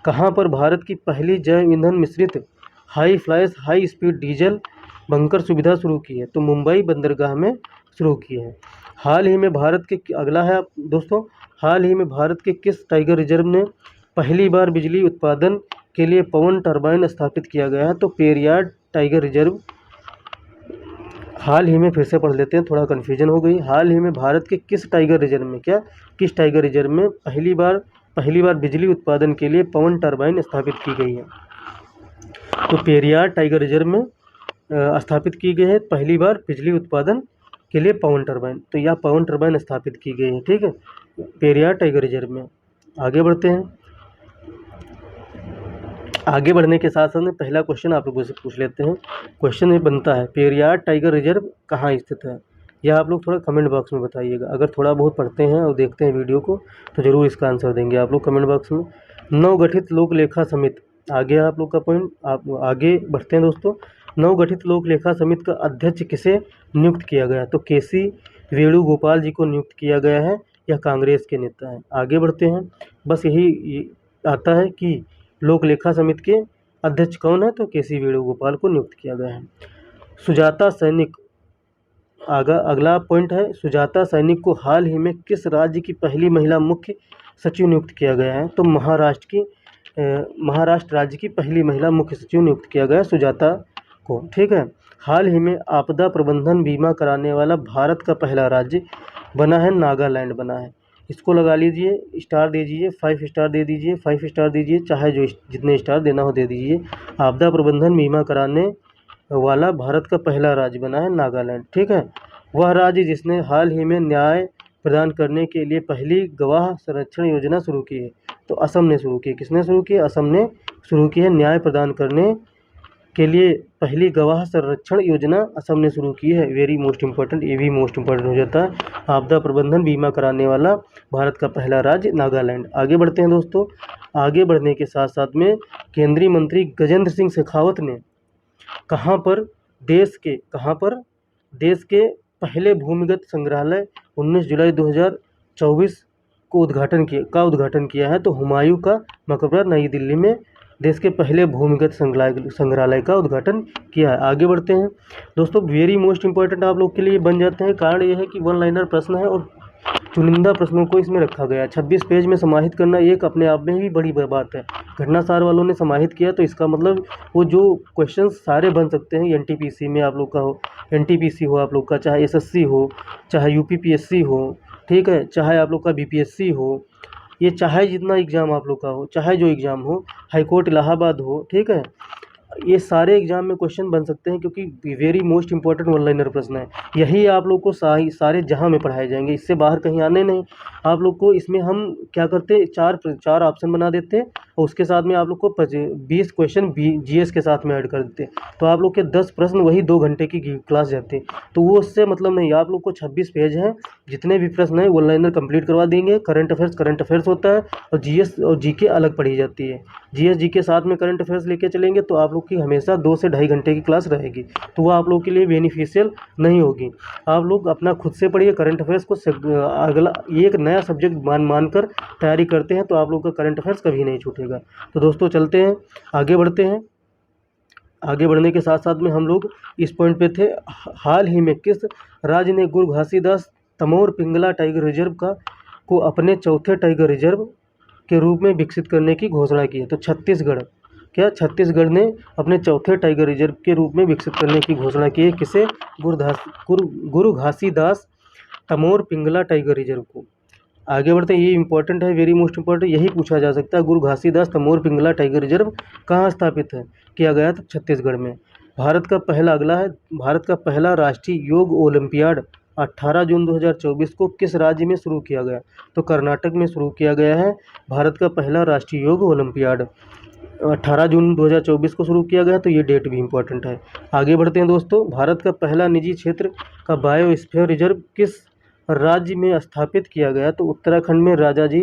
कहाँ पर भारत की पहली जैव ईंधन मिश्रित high flies high speed diesel bunker सुविधा शुरू की है? तो मुंबई बंदरगाह में शुरू की है। हाल ही में भारत के, अगला है दोस्तों, हाल ही में भारत के किस टाइगर रिजर्व ने पहली बार बिजली उत्पादन के लिए पवन टरबाइन स्थापित किया गया है? तो पेरियार टाइगर रिजर्व। हाल ही में, फिर से पढ़ लेते हैं, थोड़ा कन्फ्यूजन हो गई। हाल ही में भारत के किस टाइगर रिजर्व में, क्या किस टाइगर रिजर्व में पहली बार बिजली उत्पादन के लिए पवन टरबाइन स्थापित की गई है? तो पेरियार टाइगर रिजर्व में स्थापित की गई है पहली बार बिजली उत्पादन के लिए पवन टरबाइन। तो यह पवन टरबाइन स्थापित की गई है, ठीक है, पेरियार टाइगर रिजर्व में। आगे बढ़ते हैं। आगे बढ़ने के साथ साथ में पहला क्वेश्चन आप लोगों से पूछ लेते हैं। क्वेश्चन ये बनता है, पेरियार टाइगर रिजर्व कहाँ स्थित है? यह आप लोग थोड़ा कमेंट बॉक्स में बताइएगा। अगर थोड़ा बहुत पढ़ते हैं और देखते हैं वीडियो को तो ज़रूर इसका आंसर देंगे आप लोग कमेंट बॉक्स में। नवगठित लोक लेखा समिति, आगे आप लोग का पॉइंट, आप आगे बढ़ते हैं दोस्तों। नवगठित लोक लेखा समिति का अध्यक्ष किसे नियुक्त किया गया? तो KC वेणुगोपाल जी को नियुक्त किया गया है। यह कांग्रेस के नेता हैं। आगे बढ़ते हैं। बस यही आता है कि लोक लेखा समिति के अध्यक्ष कौन है? तो KC वेणुगोपाल को नियुक्त किया गया है। सुजाता सैनिक, अगला पॉइंट है, सुजाता सैनिक को हाल ही में किस राज्य की पहली महिला मुख्य सचिव नियुक्त किया गया है? तो महाराष्ट्र राज्य की पहली महिला मुख्य सचिव नियुक्त किया गया है सुजाता को, ठीक है। हाल ही में आपदा प्रबंधन बीमा कराने वाला भारत का पहला राज्य बना है, नागालैंड बना है। इसको लगा लीजिए, स्टार दे दीजिए, 5 स्टार दे दीजिए, 5 स्टार दीजिए, चाहे जो जितने स्टार देना हो दे दीजिए। आपदा प्रबंधन बीमा कराने वाला भारत का पहला राज्य बना है नागालैंड, ठीक है। वह राज्य जिसने हाल ही में न्याय प्रदान करने के लिए पहली गवाह संरक्षण योजना शुरू की है। तो असम ने शुरू की है। किसने शुरू की है? असम ने शुरू की है। न्याय प्रदान करने के लिए पहली गवाह संरक्षण योजना असम ने शुरू की है। वेरी मोस्ट इंपॉर्टेंट, ये भी मोस्ट इंपॉर्टेंट हो जाता है। आपदा प्रबंधन बीमा कराने वाला भारत का पहला राज्य नागालैंड। आगे बढ़ते हैं दोस्तों। आगे बढ़ने के साथ साथ में केंद्रीय मंत्री गजेंद्र सिंह शेखावत ने कहाँ पर देश के पहले भूमिगत संग्रहालय 19 जुलाई 2024 को उद्घाटन किया है? तो हुमायूं का मकबरा नई दिल्ली में देश के पहले भूमिगत संग्रहालय का उद्घाटन किया है। आगे बढ़ते हैं दोस्तों। वेरी मोस्ट इंपॉर्टेंट आप लोग के लिए बन जाते हैं। कारण यह है कि वन लाइनर प्रश्न है और चुनिंदा प्रश्नों को इसमें रखा गया है। 26 पेज में समाहित करना एक अपने आप में ही बड़ी बात है। घटनासार वालों ने समाहित किया तो इसका मतलब वो जो क्वेश्चन सारे बन सकते हैं। NTPC में आप लोग का हो, NTPC हो आप लोग का, चाहे SSC हो, चाहे UPPSC हो, ठीक है, चाहे आप लोग का BPSC हो, ये चाहे जितना एग्ज़ाम आप लोग का हो, चाहे जो एग्ज़ाम हो, हाईकोर्ट इलाहाबाद हो, ठीक है, ये सारे एग्जाम में क्वेश्चन बन सकते हैं क्योंकि very most important one liner प्रश्न है। यही आप लोग को सारे जहां में पढ़ाए जाएंगे, इससे बाहर कहीं आने नहीं। आप लोग को इसमें हम क्या करते, चार ऑप्शन बना देते और उसके साथ में आप लोग को 20 क्वेश्चन GS के साथ में ऐड कर देते। तो आप लोग के 10 प्रश्न वही 2 घंटे की क्लास जाते। तो वो उससे मतलब नहीं। आप लोग को 26 पेज हैं, जितने भी प्रश्न हैं वन लाइनर कंप्लीट करवा देंगे। करंट अफेयर्स होता है और GS और GK अलग पढ़ी जाती है। GS GK साथ में करंट अफेयर्स लेके चलेंगे तो आप लोग की हमेशा 2 से ढाई घंटे की क्लास रहेगी। तो वो आप लोग के लिए बेनिफिशियल नहीं होगी। आप लोग अपना खुद से पढ़िए करंट अफेयर्स को। अगला एक नया सब्जेक्ट मान कर तैयारी करते हैं तो आप लोग का करंट अफेयर्स कभी नहीं छूटेगा। तो दोस्तों चलते हैं, आगे बढ़ते हैं। आगे बढ़ने के साथ साथ में हम लोग इस पॉइंट पे थे। हाल ही में किस राज्य ने गुरु घासीदास तमोर पिंगला टाइगर रिजर्व को अपने चौथे टाइगर रिजर्व के रूप में विकसित करने की घोषणा की है? तो छत्तीसगढ़ ने अपने चौथे टाइगर रिजर्व के रूप में विकसित करने की घोषणा की है। किसे? गुरु घासीदास तमोर पिंगला टाइगर रिजर्व को। आगे बढ़ते हैं। ये इंपॉर्टेंट है, वेरी मोस्ट इंपॉर्टेंट, यही पूछा जा सकता है। गुरु घासीदास तमोर पिंगला टाइगर रिजर्व कहाँ स्थापित है किया गया? तो छत्तीसगढ़ में। भारत का पहला राष्ट्रीय योग ओलंपियाड 18 जून 2024 को किस राज्य में शुरू किया गया? तो कर्नाटक में शुरू किया गया है भारत का पहला राष्ट्रीय योग ओलंपियाड। 18 जून 2024 को शुरू किया गया, तो ये डेट भी इम्पोर्टेंट है। आगे बढ़ते हैं दोस्तों। भारत का पहला निजी क्षेत्र का बायोस्फीयर रिजर्व किस राज्य में स्थापित किया गया? तो उत्तराखंड में राजाजी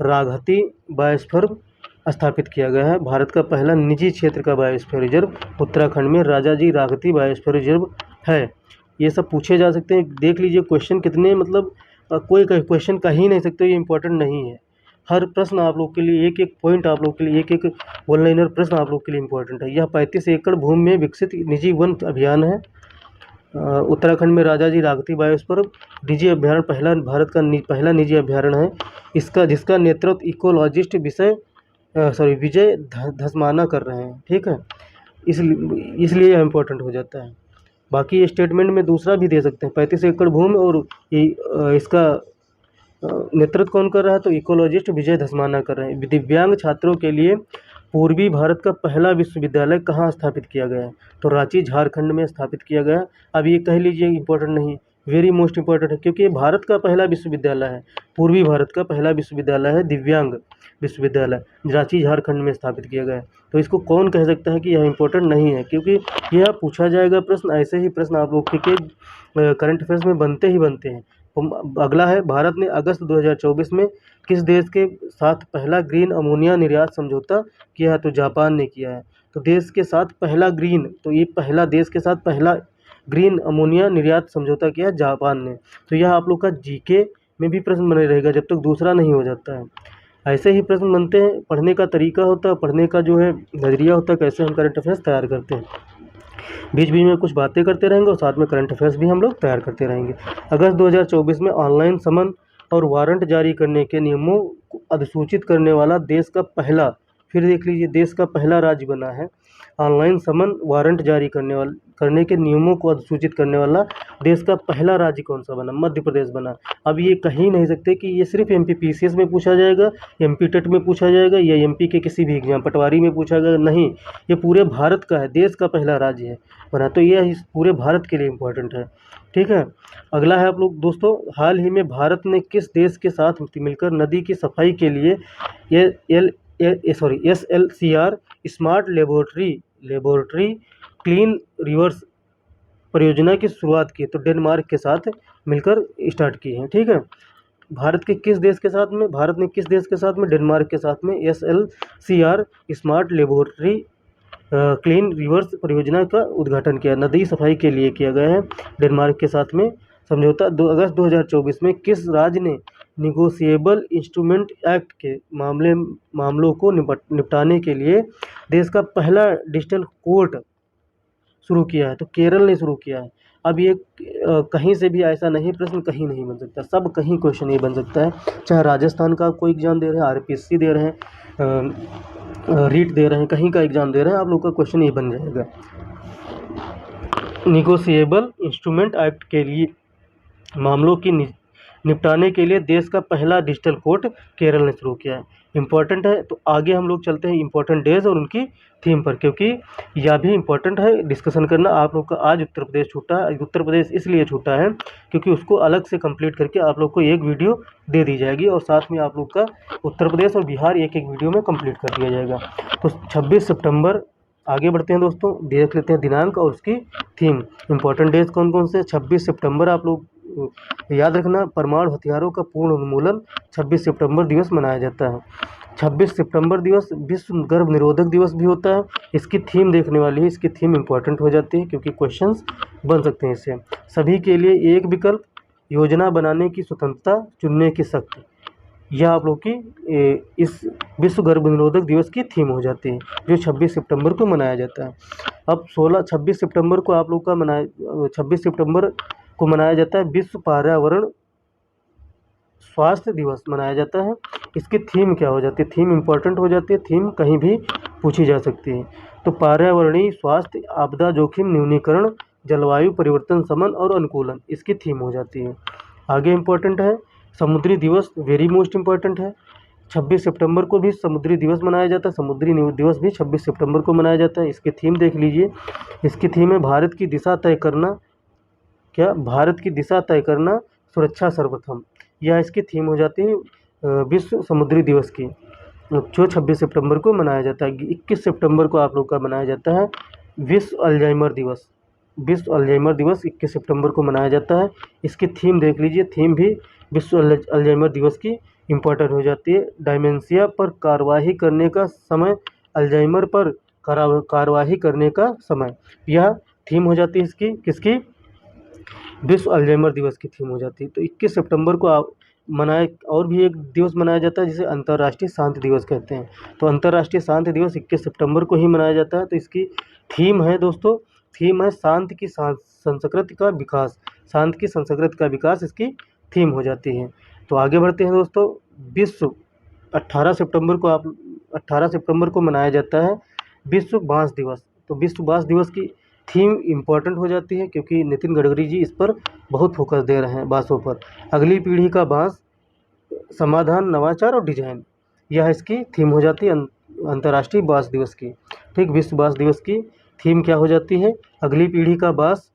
राघती बायोस्फीयर स्थापित किया गया है। भारत का पहला निजी क्षेत्र का बायोस्फीयर रिजर्व उत्तराखंड में राजाजी राघती बायोस्फीयर रिजर्व है। ये सब पूछे जा सकते हैं। देख लीजिए क्वेश्चन कितने, मतलब कोई क्वेश्चन कह ही नहीं सकते ये इंपॉर्टेंट नहीं है। हर प्रश्न आप लोग के लिए एक एक पॉइंट, आप लोग के लिए एक एक वन लाइनर प्रश्न आप लोग के लिए इंपॉर्टेंट है। यह 35 एकड़ भूमि में विकसित निजी वन अभियान है। उत्तराखंड में राजाजी राघती बायोस्फीयर निजी अभ्यारण्य पहला भारत का पहला निजी अभ्यारण्य है। जिसका नेतृत्व इकोलॉजिस्ट विजय धस्माना कर रहे हैं। ठीक है, इसलिए यह इम्पोर्टेंट हो जाता है। बाकी स्टेटमेंट में दूसरा भी दे सकते हैं, 35 एकड़ भूमि और इसका नेतृत्व कौन कर रहा है? तो इकोलॉजिस्ट विजय धस्माना कर रहे हैं। दिव्यांग छात्रों के लिए पूर्वी भारत का पहला विश्वविद्यालय कहाँ स्थापित किया गया है? तो रांची झारखंड में स्थापित किया गया। अब ये कह लीजिए इंपॉर्टेंट नहीं, वेरी मोस्ट इंपॉर्टेंट है, क्योंकि ये भारत का पहला विश्वविद्यालय है। पूर्वी भारत का पहला विश्वविद्यालय है दिव्यांग विश्वविद्यालय, रांची झारखंड में स्थापित किया गया है। तो इसको कौन कह सकता है कि यह इंपॉर्टेंट नहीं है? क्योंकि यह पूछा जाएगा प्रश्न, ऐसे ही प्रश्न आप लोग के करंट अफेयर्स में बनते ही बनते हैं। अगला है, भारत ने अगस्त 2024 में किस देश के साथ पहला ग्रीन अमोनिया निर्यात समझौता किया है? तो जापान ने किया है। तो देश के साथ पहला ग्रीन, तो ये पहला देश के साथ पहला ग्रीन अमोनिया निर्यात समझौता किया है जापान ने। तो यह आप लोग का जीके में भी प्रश्न बने रहेगा जब तक दूसरा नहीं हो जाता है। ऐसे ही प्रश्न बनते हैं। पढ़ने का तरीका होता है, पढ़ने का जो है नज़रिया होता है, कैसे हम करंट अफेयर्स तैयार करते हैं। बीच बीच में कुछ बातें करते रहेंगे और साथ में करंट अफेयर्स भी हम लोग तैयार करते रहेंगे। अगस्त 2024 में ऑनलाइन समन और वारंट जारी करने के नियमों को अधिसूचित करने वाला देश का पहला, फिर देख लीजिए, देश का पहला राज्य बना है। ऑनलाइन समन वारंट जारी करने के नियमों को अधिसूचित करने वाला देश का पहला राज्य कौन सा बना? मध्य प्रदेश बना। अब ये कहीं नहीं सकते कि ये सिर्फ MPPCS में पूछा जाएगा, MP टेट में पूछा जाएगा या MP के किसी भी एग्जाम पटवारी में पूछा जाएगा, नहीं, ये पूरे भारत का है, देश का पहला राज्य है बना। तो यह इस पूरे भारत के लिए इम्पोर्टेंट है। ठीक है, अगला है आप लोग दोस्तों, हाल ही में भारत ने किस देश के साथ मिलकर नदी की सफाई के लिए SLCR smart laboratory clean reverse परियोजना की शुरुआत की? तो डेनमार्क के साथ मिलकर स्टार्ट की है। ठीक है, भारत ने किस देश के साथ में? डेनमार्क के साथ में SLCR smart laboratory clean reverse परियोजना का उद्घाटन किया, नदी सफाई के लिए किया गया है डेनमार्क के साथ में समझौता। 2 अगस्त 2024 में किस राज्य ने निगोशिएबल इंस्ट्रूमेंट एक्ट के मामलों को निपटाने के लिए देश का पहला डिजिटल कोर्ट शुरू किया है? तो केरल ने शुरू किया है। अब ये कहीं से भी ऐसा नहीं प्रश्न कहीं नहीं बन सकता, सब कहीं क्वेश्चन ये बन सकता है। चाहे राजस्थान का कोई एग्जाम दे रहे हैं, RPSC दे रहे हैं, रीट दे रहे हैं, कहीं का एग्जाम दे रहे हैं, आप लोग का क्वेश्चन ये बन जाएगा। निगोशिएबल इंस्ट्रूमेंट एक्ट के लिए मामलों की निपटाने के लिए देश का पहला डिजिटल कोर्ट केरल ने शुरू किया है। इम्पॉर्टेंट है। तो आगे हम लोग चलते हैं इम्पोर्टेंट डेज और उनकी थीम पर, क्योंकि यह भी इम्पोर्टेंट है डिस्कशन करना। आप लोग का आज उत्तर प्रदेश छूटा है, उत्तर प्रदेश इसलिए छूटा है क्योंकि उसको अलग से कंप्लीट करके आप लोग को एक वीडियो दे दी जाएगी और साथ में आप लोग का उत्तर प्रदेश और बिहार एक एक वीडियो में कंप्लीट कर दिया जाएगा। तो 26 सितंबर, आगे बढ़ते हैं दोस्तों, देख लेते हैं दिनांक और उसकी थीम। इम्पोर्टेंट डेज कौन कौन से? 26 सितंबर आप लोग याद रखना, परमाणु हथियारों का पूर्ण उन्मूलन 26 सितंबर दिवस मनाया जाता है। 26 सितंबर दिवस विश्व गर्भ निरोधक दिवस भी होता है। इसकी थीम देखने वाली है, इसकी थीम इम्पोर्टेंट हो जाती है क्योंकि क्वेश्चंस बन सकते हैं इससे। सभी के लिए एक विकल्प, योजना बनाने की स्वतंत्रता, चुनने की शक्ति, यह आप लोग की इस विश्व गर्भ निरोधक दिवस की थीम हो जाती है जो 26 सितंबर को मनाया जाता है। अब 26 सितंबर को आप लोग का 26 सितंबर को मनाया जाता है विश्व पर्यावरण स्वास्थ्य दिवस मनाया जाता है। इसकी थीम क्या हो जाती है? थीम इम्पोर्टेंट हो जाती है, थीम कहीं भी पूछी जा सकती है। तो पर्यावरणीय स्वास्थ्य, आपदा जोखिम न्यूनीकरण, जलवायु परिवर्तन समन और अनुकूलन, इसकी थीम हो जाती है। आगे इम्पोर्टेंट है समुद्री दिवस, वेरी मोस्ट इम्पोर्टेंट है। 26 सितंबर को भी समुद्री दिवस मनाया जाता है, समुद्री दिवस भी 26 सितंबर को मनाया जाता है। इसकी थीम देख लीजिए, इसकी थीम है भारत की दिशा तय करना क्या, भारत की दिशा तय करना, सुरक्षा सर्वप्रथम। यह इसकी थीम हो जाती है विश्व समुद्री दिवस की, जो 26 सितंबर को मनाया जाता है। 21 सितंबर को आप लोग का मनाया जाता है विश्व अल्जाइमर दिवस। विश्व अल्जाइमर दिवस 21 सितंबर को मनाया जाता है। इसकी थीम देख लीजिए, थीम भी विश्व अल्जाइमर दिवस की इम्पोर्टेंट हो जाती है। डायमेंशिया पर कार्रवाई करने का समय, अल्जाइमर पर कार्रवाई करने का समय, यह थीम हो जाती है इसकी, किसकी, विश्व अल्जाइमर दिवस की थीम हो जाती है। तो 21 सितंबर को आप मनाए, और भी एक दिवस मनाया जाता है जिसे अंतर्राष्ट्रीय शांति दिवस कहते हैं। तो अंतर्राष्ट्रीय शांति दिवस 21 सितंबर को ही मनाया जाता है। तो इसकी थीम है दोस्तों, थीम है शांति की संस्कृति का विकास। शांति की संस्कृति का विकास इसकी थीम हो जाती है। तो आगे बढ़ते हैं दोस्तों। विश्व 18 सितंबर को 18 सितंबर को मनाया जाता है विश्व बांस दिवस। तो विश्व बांस दिवस की थीम इम्पोर्टेंट हो जाती है, क्योंकि नितिन गडकरी जी इस पर बहुत फोकस दे रहे हैं, बांसों पर। अगली पीढ़ी का बांस, समाधान, नवाचार और डिजाइन, यह इसकी थीम हो जाती है अंतर्राष्ट्रीय बांस दिवस की। ठीक, विश्व बांस दिवस की थीम क्या हो जाती है, अगली पीढ़ी का बांस,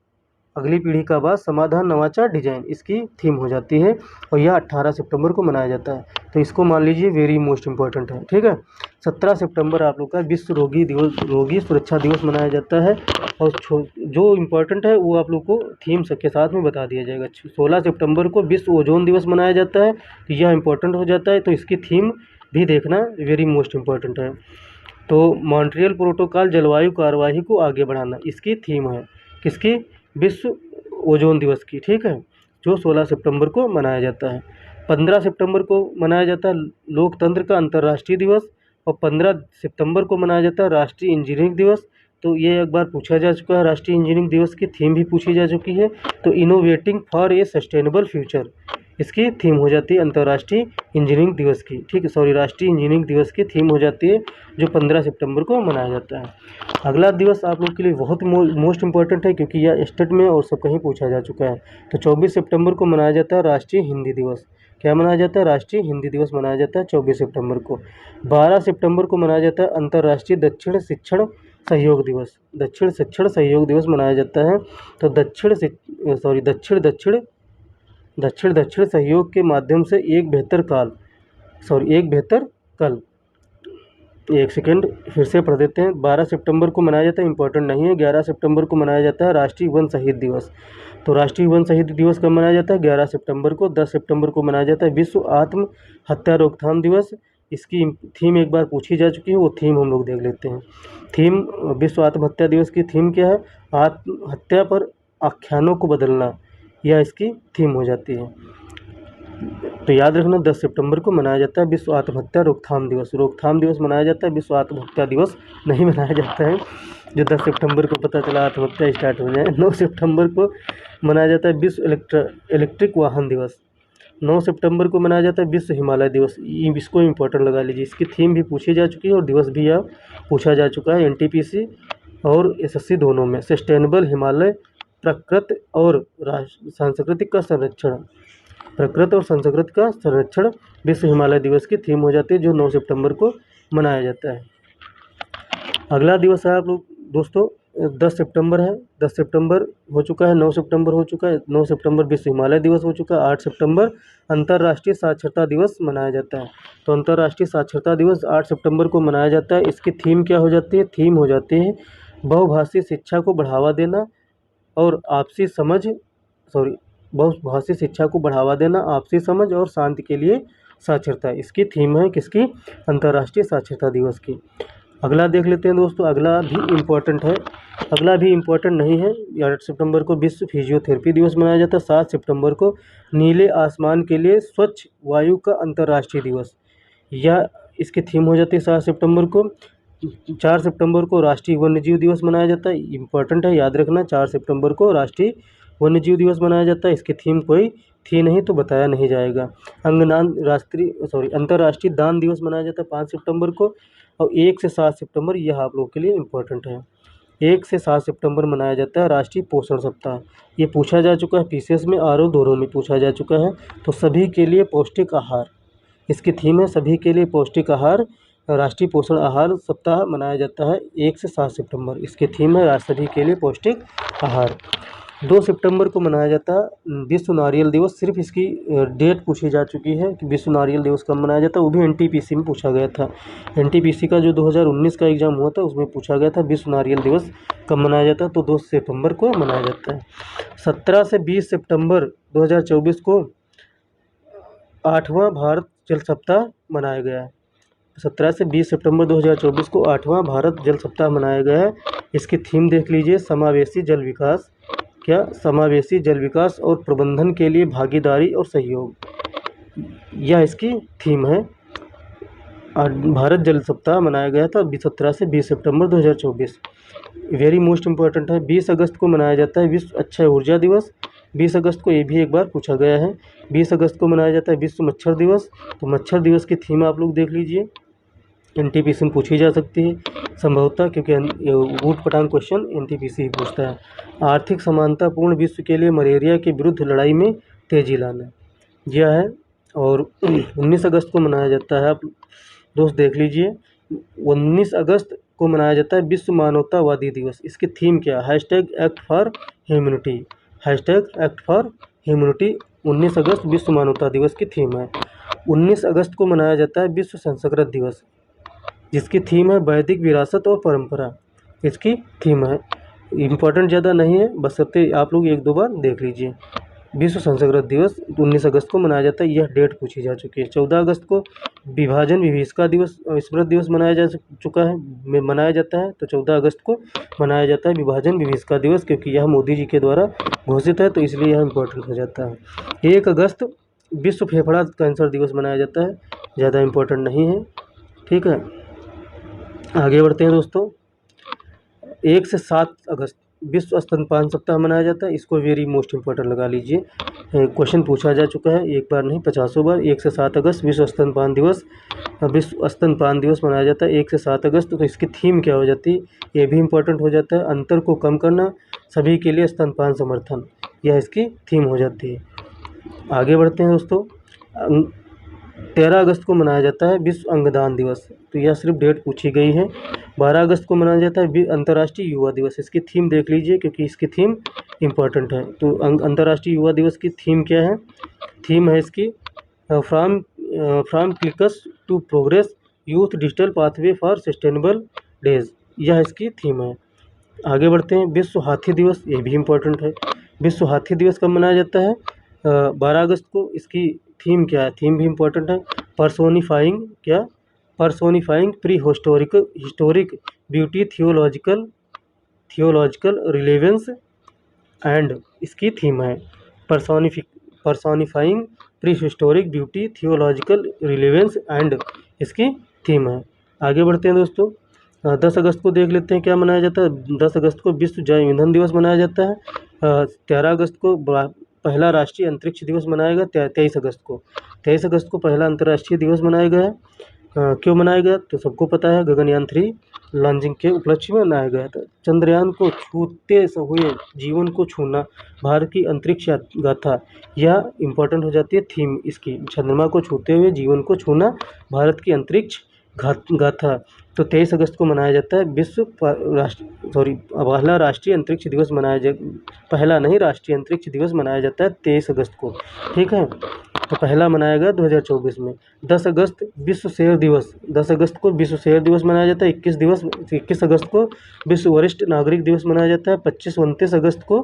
अगली पीढ़ी का बांस, समाधान, नवाचार, डिजाइन, इसकी थीम हो जाती है। और यह 18 सितंबर को मनाया जाता है। तो इसको मान लीजिए वेरी मोस्ट इम्पोर्टेंट है। ठीक है, 17 सितंबर आप लोग का विश्व रोगी दिवस, रोगी सुरक्षा दिवस मनाया जाता है। और जो इम्पोर्टेंट है वो आप लोग को थीम के साथ में बता दिया जाएगा। 16 सितंबर को विश्व ओजोन दिवस मनाया जाता है। तो यह इम्पोर्टेंट हो जाता है, तो इसकी थीम भी देखना वेरी मोस्ट इम्पोर्टेंट है। तो मॉन्ट्रियल प्रोटोकॉल, जलवायु कार्यवाही को आगे बढ़ाना, इसकी थीम है, किसकी, विश्व ओजोन दिवस की। ठीक है, जो 16 सितंबर को मनाया जाता है। 15 सितंबर को मनाया जाता है लोकतंत्र का अंतर्राष्ट्रीय दिवस। और 15 सितंबर को मनाया जाता है राष्ट्रीय इंजीनियरिंग दिवस। तो ये एक बार पूछा जा चुका है, राष्ट्रीय इंजीनियरिंग दिवस की थीम भी पूछी जा चुकी है। तो innovating for a sustainable future, इसकी थीम हो जाती है अंतर्राष्ट्रीय इंजीनियरिंग दिवस की। ठीक है, सॉरी, राष्ट्रीय इंजीनियरिंग दिवस की थीम हो जाती है, जो 15 सितंबर को मनाया जाता है। अगला दिवस आप लोग के लिए बहुत मोस्ट इम्पोर्टेंट है, क्योंकि यह स्टेट में और सब कहीं पूछा जा चुका है। तो 24 सितंबर को मनाया जाता है राष्ट्रीय हिंदी दिवस। क्या मनाया जाता है, राष्ट्रीय हिंदी दिवस मनाया जाता है 24 सितंबर को। 12 सितंबर को मनाया जाता है अंतर्राष्ट्रीय दक्षिण शिक्षण सहयोग दिवस। दक्षिण शिक्षण सहयोग दिवस मनाया जाता है। तो दक्षिण दक्षिण सहयोग के माध्यम से एक बेहतर कल, एक सेकेंड फिर से पढ़ देते हैं। 12 सितंबर को मनाया जाता है, इंपॉर्टेंट नहीं है। 11 सितंबर को मनाया जाता है राष्ट्रीय वन शहीद दिवस। तो राष्ट्रीय वन शहीद दिवस कब मनाया जाता है, 11 सितंबर को। 10 सितंबर को मनाया जाता है विश्व आत्महत्या रोकथाम दिवस। इसकी थीम एक बार पूछी जा चुकी है, वो थीम हम लोग देख लेते हैं। थीम, विश्व आत्महत्या दिवस की थीम क्या है, आत्महत्या पर आख्यानों को बदलना, यह इसकी थीम हो जाती है। तो याद रखना, 10 सितंबर को मनाया जाता है विश्व आत्महत्या रोकथाम दिवस। रोकथाम दिवस मनाया जाता है, विश्व आत्महत्या दिवस नहीं मनाया जाता है। जो 10 सितंबर को पता चला आत्महत्या स्टार्ट हो जाए। 9 सितंबर को मनाया जाता है विश्व इलेक्ट्रिक वाहन दिवस। 9 सितंबर को मनाया जाता है विश्व हिमालय दिवस। इसको इम्पोर्टेंट लगा लीजिए, इसकी थीम भी पूछी जा चुकी है और दिवस भी यह पूछा जा चुका है एनटीपीसी और एसएससी दोनों में। सस्टेनेबल हिमालय, प्रकृति और सांस्कृतिक का संरक्षण, प्रकृति और संस्कृति का संरक्षण विश्व हिमालय दिवस की थीम हो जाती है, जो 9 सितंबर को मनाया जाता है। अगला दिवस है आप लोग दोस्तों 10 सितंबर है। 10 सितंबर हो चुका है, 9 सितंबर हो चुका है। 9 सितंबर विश्व हिमालय दिवस हो चुका है। 8 सितंबर अंतर्राष्ट्रीय साक्षरता दिवस मनाया जाता है। तो अंतर्राष्ट्रीय साक्षरता दिवस 8 सितंबर को मनाया जाता है। इसकी थीम क्या हो जाती है, थीम हो जाती है बहुभाषी शिक्षा को बढ़ावा देना और आपसी समझ, बहुभाषी शिक्षा को बढ़ावा देना, आपसी समझ और शांति के लिए साक्षरता। इसकी थीम है किसकी, अंतर्राष्ट्रीय साक्षरता दिवस की। अगला देख लेते हैं दोस्तों, अगला भी इम्पोर्टेंट है, अगला भी इम्पोर्टेंट नहीं है। 8 सितंबर को विश्व फिजियोथेरेपी दिवस मनाया जाता है। 7 सितंबर को नीले आसमान के लिए स्वच्छ वायु का अंतर्राष्ट्रीय दिवस, यह इसकी थीम हो जाती है 7 सितंबर को। 4 सितंबर को राष्ट्रीय वन्यजीव दिवस मनाया जाता है, इम्पोर्टेंट है, याद रखना। 4 सितंबर को राष्ट्रीय वन्यजीव दिवस मनाया जाता है। इसकी थीम कोई थी नहीं तो बताया नहीं जाएगा। अंतर्राष्ट्रीय दान दिवस मनाया जाता है 5 सितंबर को। और 1 से 7 सितंबर यह आप लोगों के लिए इम्पोर्टेंट है। 1 से 7 सितंबर मनाया जाता है राष्ट्रीय पोषण सप्ताह। ये पूछा जा चुका है पीसीएस में, आरओ दोनों में पूछा जा चुका है। तो सभी के लिए पौष्टिक आहार, इसकी थीम है सभी के लिए पौष्टिक आहार। राष्ट्रीय पोषण आहार सप्ताह मनाया जाता है 1 से 7 सितंबर। इसकी थीम है सभी के लिए पौष्टिक आहार। 2 सितंबर को मनाया जाता है विश्व नारियल दिवस। सिर्फ इसकी डेट पूछी जा चुकी है कि विश्व नारियल दिवस कब मनाया जाता है, वो भी एनटीपीसी में पूछा गया था। एनटीपीसी का जो 2019 का एग्ज़ाम हुआ था उसमें पूछा गया था विश्व नारियल दिवस कब मनाया जाता है, तो 2 सितंबर को मनाया जाता है। 17 से 20 सितंबर 2024 को 8वां भारत जल सप्ताह मनाया गया है। 17 से 20 सितंबर 2024 को 8वां भारत जल सप्ताह मनाया गया है। इसकी थीम देख लीजिए, समावेशी जल विकास। क्या? समावेशी जल विकास और प्रबंधन के लिए भागीदारी और सहयोग, यह इसकी थीम है। भारत जल सप्ताह मनाया गया था 17 से 20 सितंबर 2024। वेरी मोस्ट इम्पोर्टेंट है, 20 अगस्त को मनाया जाता है विश्व अक्षय ऊर्जा दिवस। 20 अगस्त को ये भी एक बार पूछा गया है। 20 अगस्त को मनाया जाता है विश्व मच्छर दिवस। तो मच्छर दिवस की थीम आप लोग देख लीजिए, एनटीपीसी में पूछी जा सकती है संभवतः, क्योंकि ऊट पटांग क्वेश्चन एनटीपीसी ही पूछता है। आर्थिक समानतापूर्ण विश्व के लिए मलेरिया के विरुद्ध लड़ाई में तेजी लाना, यह है। और 19 अगस्त को मनाया जाता है, आप दोस्त देख लीजिए, 19 अगस्त को मनाया जाता है विश्व मानवतावादी दिवस। इसकी थीम क्या है? Hashtag act for humanity. Hashtag act for humanity 19 अगस्त विश्व मानवता दिवस की थीम है। 19 अगस्त को मनाया जाता है विश्व संस्कृत दिवस, जिसकी थीम है वैदिक विरासत और परंपरा। इसकी थीम है, इम्पोर्टेंट ज़्यादा नहीं है, बस आप लोग 1-2 बार देख लीजिए। विश्व संस्कृत दिवस 19 अगस्त को मनाया जाता है, यह डेट पूछी जा चुकी है। 14 अगस्त को विभाजन विभीषिका दिवस स्मृति दिवस मनाया जा चुका है, मनाया जाता है। तो 14 अगस्त को मनाया जाता है विभाजन विभीषिका दिवस, क्योंकि यह मोदी जी के द्वारा घोषित है, तो इसलिए यह इम्पोर्टेंट हो जाता है। 1 अगस्त विश्व फेफड़ा कैंसर दिवस मनाया जाता है, ज़्यादा इम्पोर्टेंट नहीं है। ठीक है, आगे बढ़ते हैं दोस्तों। 1 से 7 अगस्त विश्व स्तनपान सप्ताह मनाया जाता है, इसको वेरी मोस्ट इम्पोर्टेंट लगा लीजिए, क्वेश्चन पूछा जा चुका है, एक बार नहीं 50 बार। 1 से 7 अगस्त विश्व स्तनपान दिवस, विश्व स्तनपान दिवस मनाया जाता है 1 से 7 अगस्त। तो इसकी थीम क्या हो जाती है, ये भी इम्पोर्टेंट हो जाता है, अंतर को कम करना, सभी के लिए स्तनपान समर्थन, यह इसकी थीम हो जाती है। आगे बढ़ते हैं दोस्तों। 13 अगस्त को मनाया जाता है विश्व अंगदान दिवस, तो यह सिर्फ डेट पूछी गई है। 12 अगस्त को मनाया जाता है अंतर्राष्ट्रीय युवा दिवस। इसकी थीम देख लीजिए, क्योंकि इसकी थीम इम्पोर्टेंट है। तो अंतर्राष्ट्रीय युवा दिवस की थीम क्या है? थीम है इसकी from clicks to progress, youth digital pathway for sustainable days, यह इसकी थीम है। आगे बढ़ते हैं। विश्व हाथी दिवस, ये भी इम्पोर्टेंट है। विश्व हाथी दिवस कब मनाया जाता है? 12 अगस्त को। इसकी थीम क्या है? थीम भी इम्पोर्टेंट है, पर्सोनिफाइंग, क्या? Personifying pre historic beauty, theological relevance and, इसकी थीम है personifying pre historic beauty, theological relevance and, इसकी थीम है। आगे बढ़ते हैं दोस्तों। 10 अगस्त को देख लेते हैं क्या मनाया जाता है। 10 अगस्त को विश्व जैव ईंधन दिवस मनाया जाता है। 13 अगस्त को पहला राष्ट्रीय अंतरिक्ष दिवस मनाया गया। 23 अगस्त को 23 अगस्त को पहला अंतर्राष्ट्रीय दिवस मनाया गया। क्यों मनाया गया? तो सबको पता है, गगनयान 3 लॉन्चिंग के उपलक्ष्य में मनाया गया था। चंद्रयान को छूते हुए जीवन को छूना, भारत की अंतरिक्ष गाथा, यह इम्पोर्टेंट हो जाती है थीम इसकी। चंद्रमा को छूते हुए जीवन को छूना, भारत की अंतरिक्ष गाथा। तो 23 अगस्त को मनाया जाता है पहला राष्ट्रीय अंतरिक्ष दिवस पहला नहीं, राष्ट्रीय अंतरिक्ष दिवस मनाया जाता है 23 अगस्त को। ठीक है, तो पहला मनाया गया 2024 में। 10 अगस्त विश्व शेर दिवस, 10 अगस्त को विश्व शेर दिवस मनाया जाता है। 21 अगस्त को विश्व वरिष्ठ नागरिक दिवस मनाया जाता है। 25-29 अगस्त को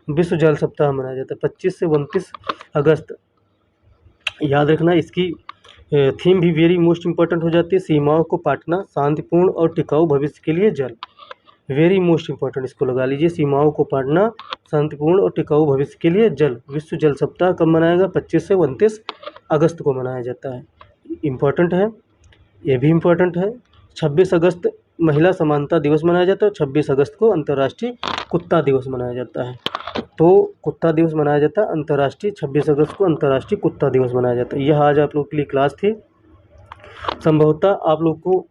विश्व जल सप्ताह मनाया जाता है। 25 से 29 अगस्त, याद रखना इसकी थीम भी वेरी मोस्ट इम्पोर्टेंट हो जाती है, सीमाओं को पाटना, शांतिपूर्ण और टिकाऊ भविष्य के लिए जल, वेरी मोस्ट इम्पोर्टेंट, इसको लगा लीजिए, सीमाओं को पाटना, शांतिपूर्ण और टिकाऊ भविष्य के लिए जल। विश्व जल सप्ताह कब मनाएगा? 25 से 29 अगस्त को मनाया जाता है, इम्पोर्टेंट है, ये भी इम्पोर्टेंट है। 26 अगस्त महिला समानता दिवस मनाया जाता है। 26 अगस्त को अंतर्राष्ट्रीय कुत्ता दिवस मनाया जाता है। तो कुत्ता दिवस मनाया जाता है अंतर्राष्ट्रीय, 26 अगस्त को अंतर्राष्ट्रीय कुत्ता दिवस मनाया जाता है। यह आज आप लोग के लिए क्लास थी। संभवतः आप लोग को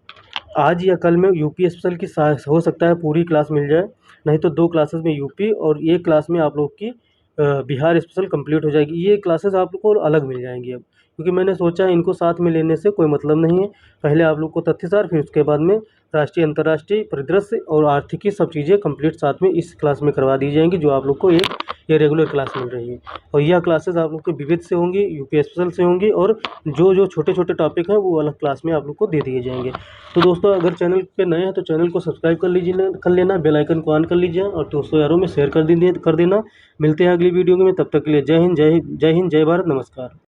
आज या कल में यूपी स्पेशल की हो सकता है पूरी क्लास मिल जाए, नहीं तो 2 क्लासेस में यूपी और एक क्लास में आप लोग की बिहार स्पेशल कंप्लीट हो जाएगी। ये क्लासेस आप लोग को अलग मिल जाएंगी अब, क्योंकि मैंने सोचा इनको साथ में लेने से कोई मतलब नहीं है। पहले आप लोग को तथ्यसार, फिर उसके बाद में राष्ट्रीय अंतर्राष्ट्रीय परिदृश्य और आर्थिकी सब चीज़ें कंप्लीट साथ में इस क्लास में करवा दी जाएंगी, जो आप लोग को एक ये रेगुलर क्लास मिल रही है। और यह क्लासेस आप लोग को विविध से होंगी, यूपी स्पेशल से होंगी, और जो जो छोटे छोटे टॉपिक हैं वो अलग क्लास में आप लोग को दे दिए जाएंगे। तो दोस्तों, अगर चैनल पे नए हैं तो चैनल को सब्सक्राइब कर लीजिए, कर लेना, बेल आइकन को ऑन कर लीजिए और दोस्तों यारों में शेयर कर देना। मिलते हैं अगली वीडियो में, तब तक के लिए जय हिंद, जय हिंद, जय भारत, नमस्कार।